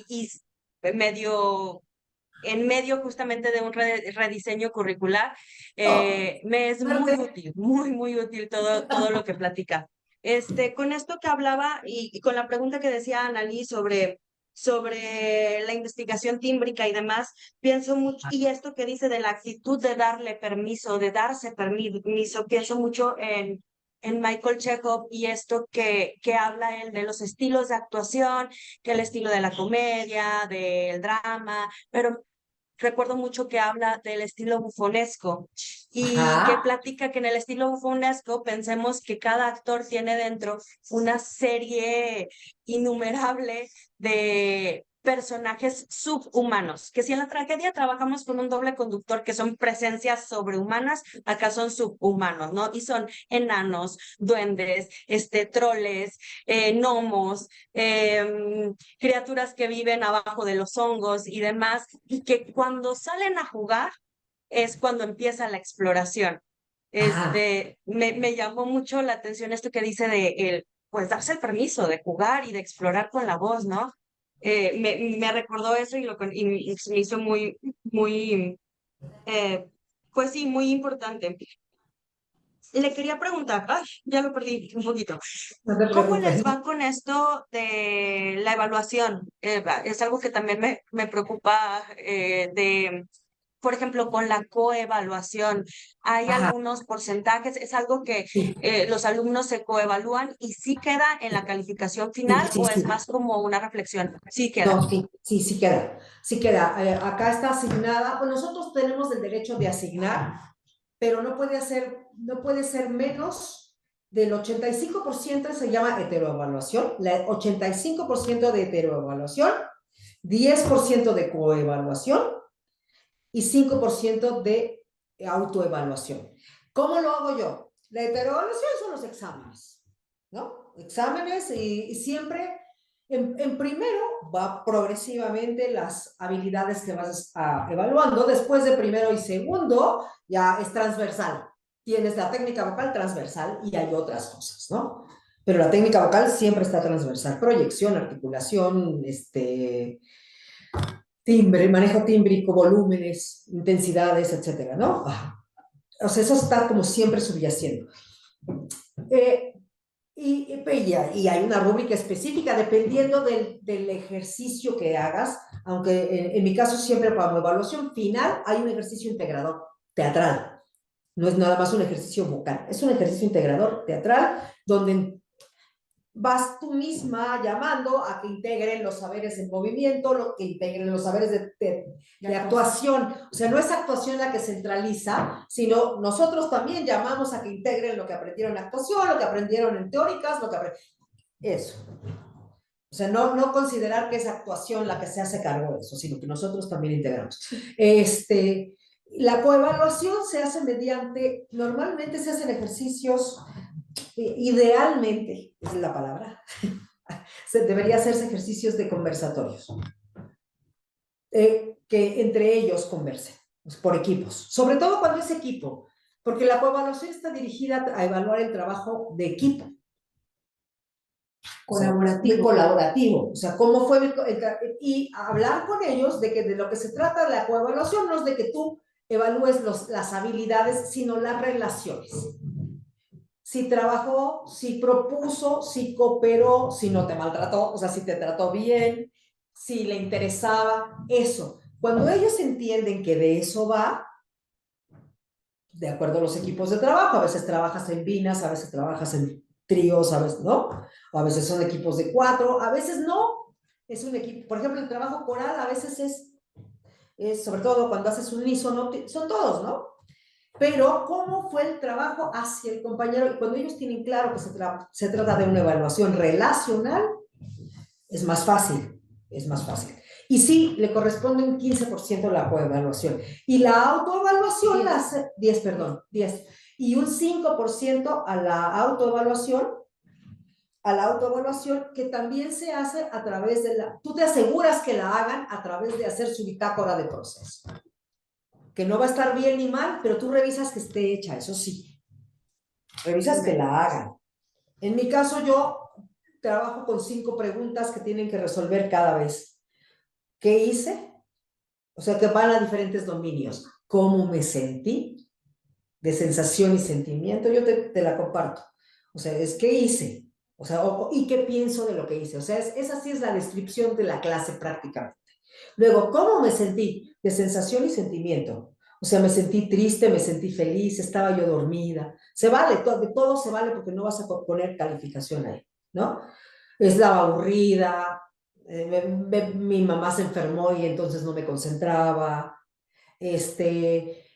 y en medio justamente de un rediseño curricular. Me es muy útil, muy útil todo lo que platica. Con esto que hablaba y con la pregunta que decía Annalí sobre la investigación tímbrica y demás, pienso mucho, y esto que dice de la actitud de darle permiso, de darse permiso, pienso mucho en Michael Chekhov y esto que habla él de los estilos de actuación, que el estilo de la comedia, del drama, pero recuerdo mucho que habla del estilo bufonesco y que platica que en el estilo bufonesco pensemos que cada actor tiene dentro una serie innumerable de personajes subhumanos, que si en la tragedia trabajamos con un doble conductor que son presencias sobrehumanas, acá son subhumanos, ¿no? Y son enanos, duendes, troles, gnomos, criaturas que viven abajo de los hongos y demás, y que cuando salen a jugar es cuando empieza la exploración. Me llamó mucho la atención esto que dice pues darse el permiso de jugar y de explorar con la voz, ¿no? Me recordó eso y me hizo muy, pues sí, muy importante. le quería preguntar, ay, ya lo perdí un poquito. No te ¿Cómo les preocupes. va con esto de la evaluación? Es algo que también me preocupa por ejemplo, con la coevaluación. Hay Ajá, algunos porcentajes, es algo que sí, los alumnos se coevalúan y sí queda en la calificación sí, final sí, o sí. es más como una reflexión. Sí queda. No, sí, sí, sí queda. Sí queda. Acá está asignada. Pues nosotros tenemos el derecho de asignar, pero no puede ser menos del 85%, se llama heteroevaluación, 85% de heteroevaluación, 10% de coevaluación y 5% de autoevaluación. ¿Cómo lo hago yo? La heteroevaluación son los exámenes, ¿no? Exámenes y siempre en primero va progresivamente las habilidades que vas evaluando. Después de primero y segundo ya es transversal. Tienes la técnica vocal transversal y hay otras cosas, ¿no? Pero la técnica vocal siempre está transversal. Proyección, articulación, timbre, manejo tímbrico, volúmenes, intensidades, etcétera, ¿no? O sea, eso está como siempre subyaciendo. Eh, y hay una rúbrica específica dependiendo del ejercicio que hagas, aunque en mi caso siempre como evaluación final hay un ejercicio integrador teatral. No es nada más un ejercicio vocal, es un ejercicio integrador teatral donde vas tú misma llamando a que integren los saberes en movimiento, que integren los saberes de actuación. O sea, no es actuación la que centraliza, sino nosotros también llamamos a que integren lo que aprendieron en actuación, lo que aprendieron en teóricas, eso. O sea, no considerar que es actuación la que se hace cargo de eso, sino que nosotros también integramos. La coevaluación se hace normalmente se hacen ejercicios, idealmente, es la palabra, debería hacerse ejercicios de conversatorios, que entre ellos conversen, pues, por equipos, sobre todo cuando es equipo, porque la coevaluación está dirigida a evaluar el trabajo de equipo. Colaborativo, o sea, cómo fue y hablar con ellos de que de lo que se trata de la coevaluación no es de que tú evalúes las habilidades, sino las relaciones. Si trabajó, si propuso, si cooperó, si no te maltrató, o sea, si te trató bien, si le interesaba, eso. Cuando ellos entienden que de eso va, de acuerdo a los equipos de trabajo, a veces trabajas en binas, a veces trabajas en tríos, a veces no, o a veces son equipos de 4, a veces no, es un equipo, por ejemplo, el trabajo coral a veces es sobre todo cuando haces un unísono, son todos, ¿no? Pero cómo fue el trabajo hacia el compañero, y cuando ellos tienen claro que se trata de una evaluación relacional, es más fácil, es más fácil. Y sí, le corresponde un 15% la coevaluación. Y la autoevaluación la hace, 10, perdón, 10. Y un 5% a la autoevaluación que también se hace a través tú te aseguras que la hagan a través de hacer su bitácora de proceso. Que no va a estar bien ni mal, pero tú revisas que esté hecha, eso sí. Revisas que la hagan. En mi caso, yo trabajo con 5 preguntas que tienen que resolver cada vez. ¿Qué hice? O sea, que van a diferentes dominios. ¿Cómo me sentí? De sensación y sentimiento, yo te la comparto. O sea, es ¿qué hice? O sea, ¿y qué pienso de lo que hice? O sea, esa sí es la descripción de la clase prácticamente. Luego, ¿cómo me sentí? De sensación y sentimiento. O sea, me sentí triste, me sentí feliz, estaba yo dormida. Se vale, de todo se vale porque no vas a poner calificación ahí, ¿no? Estaba aburrida, mi mamá se enfermó y entonces no me concentraba,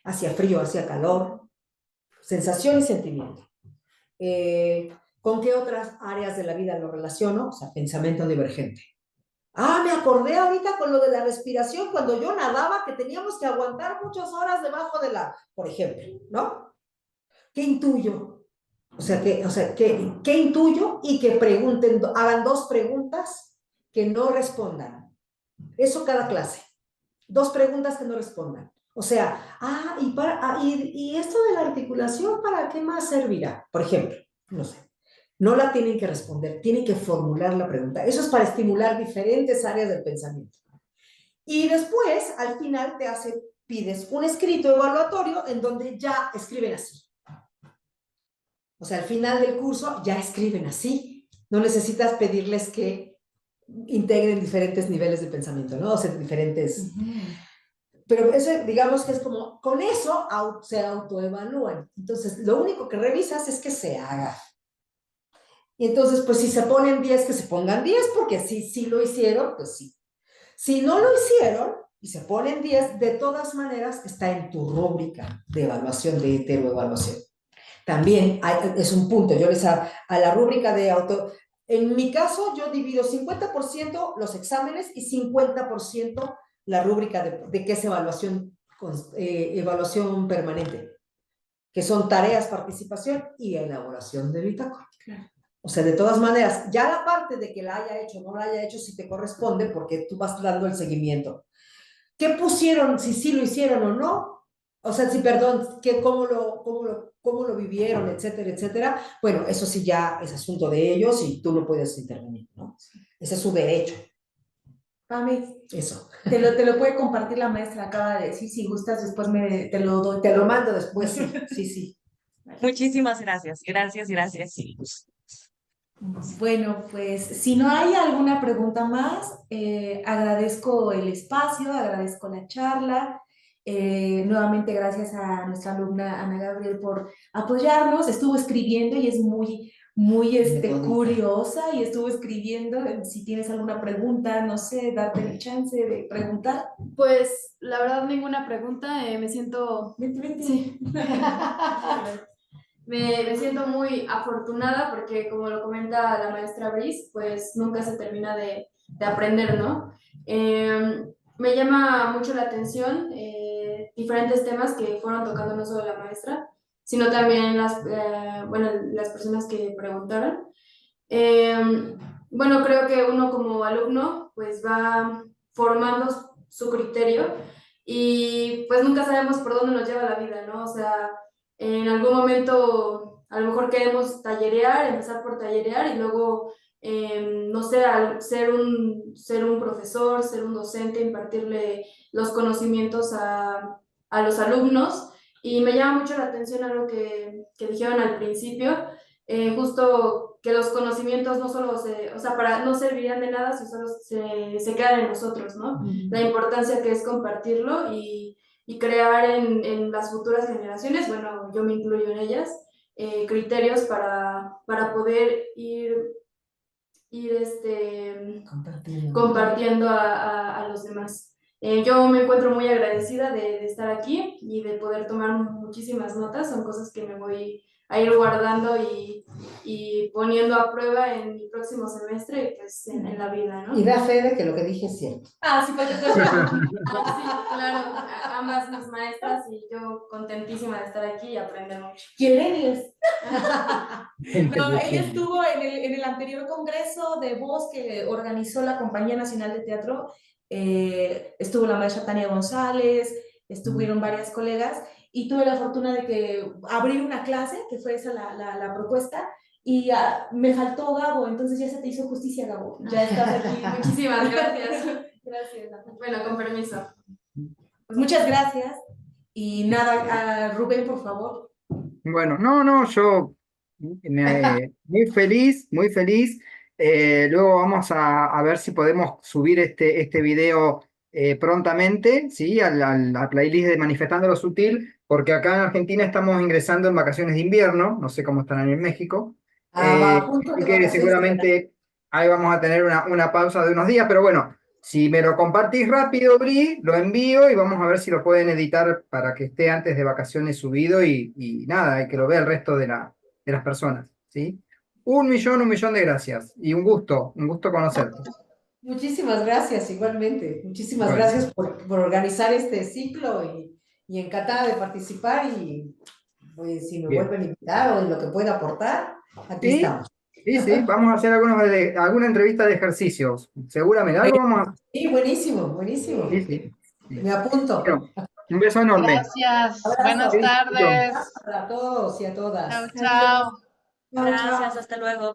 hacía frío, hacía calor, sensación y sentimiento. ¿Con qué otras áreas de la vida lo relaciono? O sea, pensamiento divergente. Me acordé ahorita con lo de la respiración, cuando yo nadaba, que teníamos que aguantar muchas horas debajo por ejemplo, ¿no? ¿Qué intuyo? O sea, ¿qué intuyo? Y que hagan 2 preguntas que no respondan. Eso cada clase. 2 preguntas que no respondan. O sea, y esto de la articulación, ¿para qué más servirá? Por ejemplo, no sé. No la tienen que responder, tienen que formular la pregunta. Eso es para estimular diferentes áreas del pensamiento. Y después, al final, pides un escrito evaluatorio en donde ya escriben así. O sea, al final del curso ya escriben así. No necesitas pedirles que integren diferentes niveles de pensamiento, ¿no? O sea, diferentes... Pero eso, digamos que es como, con eso se autoevalúan. Entonces, lo único que revisas es que se haga. Y entonces, pues si se ponen 10, que se pongan 10, porque si lo hicieron, pues sí. Si no lo hicieron y se ponen 10, de todas maneras está en tu rúbrica de evaluación, de heteroevaluación. También es un punto, yo a la rúbrica de auto, en mi caso yo divido 50% los exámenes y 50% la rúbrica de qué es evaluación, evaluación permanente, que son tareas, participación y elaboración de bitácora. Claro. O sea, de todas maneras, ya la parte de que la haya hecho o no la haya hecho sí te corresponde porque tú vas dando el seguimiento. ¿Qué pusieron? Si sí lo hicieron o no. O sea, sí, perdón, cómo lo vivieron, etcétera, etcétera. Bueno, eso sí ya es asunto de ellos y tú no puedes intervenir, ¿no? Ese es su derecho. Pame, eso. Te lo puede compartir la maestra, acaba de decir, si gustas, después te lo doy. Te lo mando después, sí, sí, sí. Muchísimas gracias, gracias, gracias. Bueno, pues si no hay alguna pregunta más, agradezco el espacio, agradezco la charla. Nuevamente gracias a nuestra alumna Ana Gabriel por apoyarnos. Estuvo escribiendo y es muy curiosa y estuvo escribiendo. Si tienes alguna pregunta, no sé, darte el chance de preguntar. Pues la verdad ninguna pregunta, me siento... Vente. Sí. Me siento muy afortunada porque, como lo comenta la maestra Brice, pues nunca se termina de aprender, ¿no? Me llama mucho la atención diferentes temas que fueron tocando no solo la maestra, sino también las personas que preguntaron. Bueno, creo que uno como alumno pues va formando su criterio y pues nunca sabemos por dónde nos lleva la vida, ¿no? O sea, en algún momento a lo mejor queremos tallerear, empezar por tallerear y luego, no sé, ser un profesor, ser un docente, impartirle los conocimientos a los alumnos. Y me llama mucho la atención algo que dijeron al principio, justo que los conocimientos no solo no servirían de nada si solo se quedan en nosotros, ¿no? La importancia que es compartirlo y crear en las futuras generaciones, bueno, yo me incluyo en ellas, criterios para poder ir compartiendo a los demás. Yo me encuentro muy agradecida de estar aquí y de poder tomar muchísimas notas, son cosas que me voy a ir guardando y poniendo a prueba en mi próximo semestre y pues en la vida, ¿no? Y da fe de que lo que dije es cierto. Sí, porque sí, claro, ambas mis maestras y yo contentísima de estar aquí y aprender mucho. ¿Quién es? No, ella estuvo en el anterior congreso de voz que organizó la Compañía Nacional de Teatro. Estuvo la maestra Tania González, estuvieron varias colegas y tuve la fortuna de que abrir una clase, que fue esa la propuesta, y me faltó Gabo, entonces ya se te hizo justicia, Gabo. Ya estás aquí. Muchísimas gracias. Gracias. Bueno, con permiso. Pues muchas gracias. Y nada, Rubén, por favor. Bueno, yo muy feliz, muy feliz. Luego vamos a ver si podemos subir este video prontamente, ¿sí? A la playlist de Manifestando lo Sutil, porque acá en Argentina estamos ingresando en vacaciones de invierno, no sé cómo estarán en México. Así que seguramente ahí vamos a tener una pausa de unos días, pero bueno, si me lo compartís rápido, Bri, lo envío y vamos a ver si lo pueden editar para que esté antes de vacaciones subido y nada, y que lo vea el resto de las personas, ¿sí? Un millón de gracias y un gusto conocerte. Muchísimas gracias, igualmente. Muchísimas gracias por organizar este ciclo y encantada de participar y pues si me vuelven a invitar o en lo que pueda aportar, aquí estamos. Sí, vamos a hacer alguna entrevista de ejercicios, seguramente, algo vamos a hacer. Sí, buenísimo. Sí. Me apunto. Bueno, un beso enorme. Gracias, buenas tardes. A todos y a todas. Chao. Gracias, hasta luego.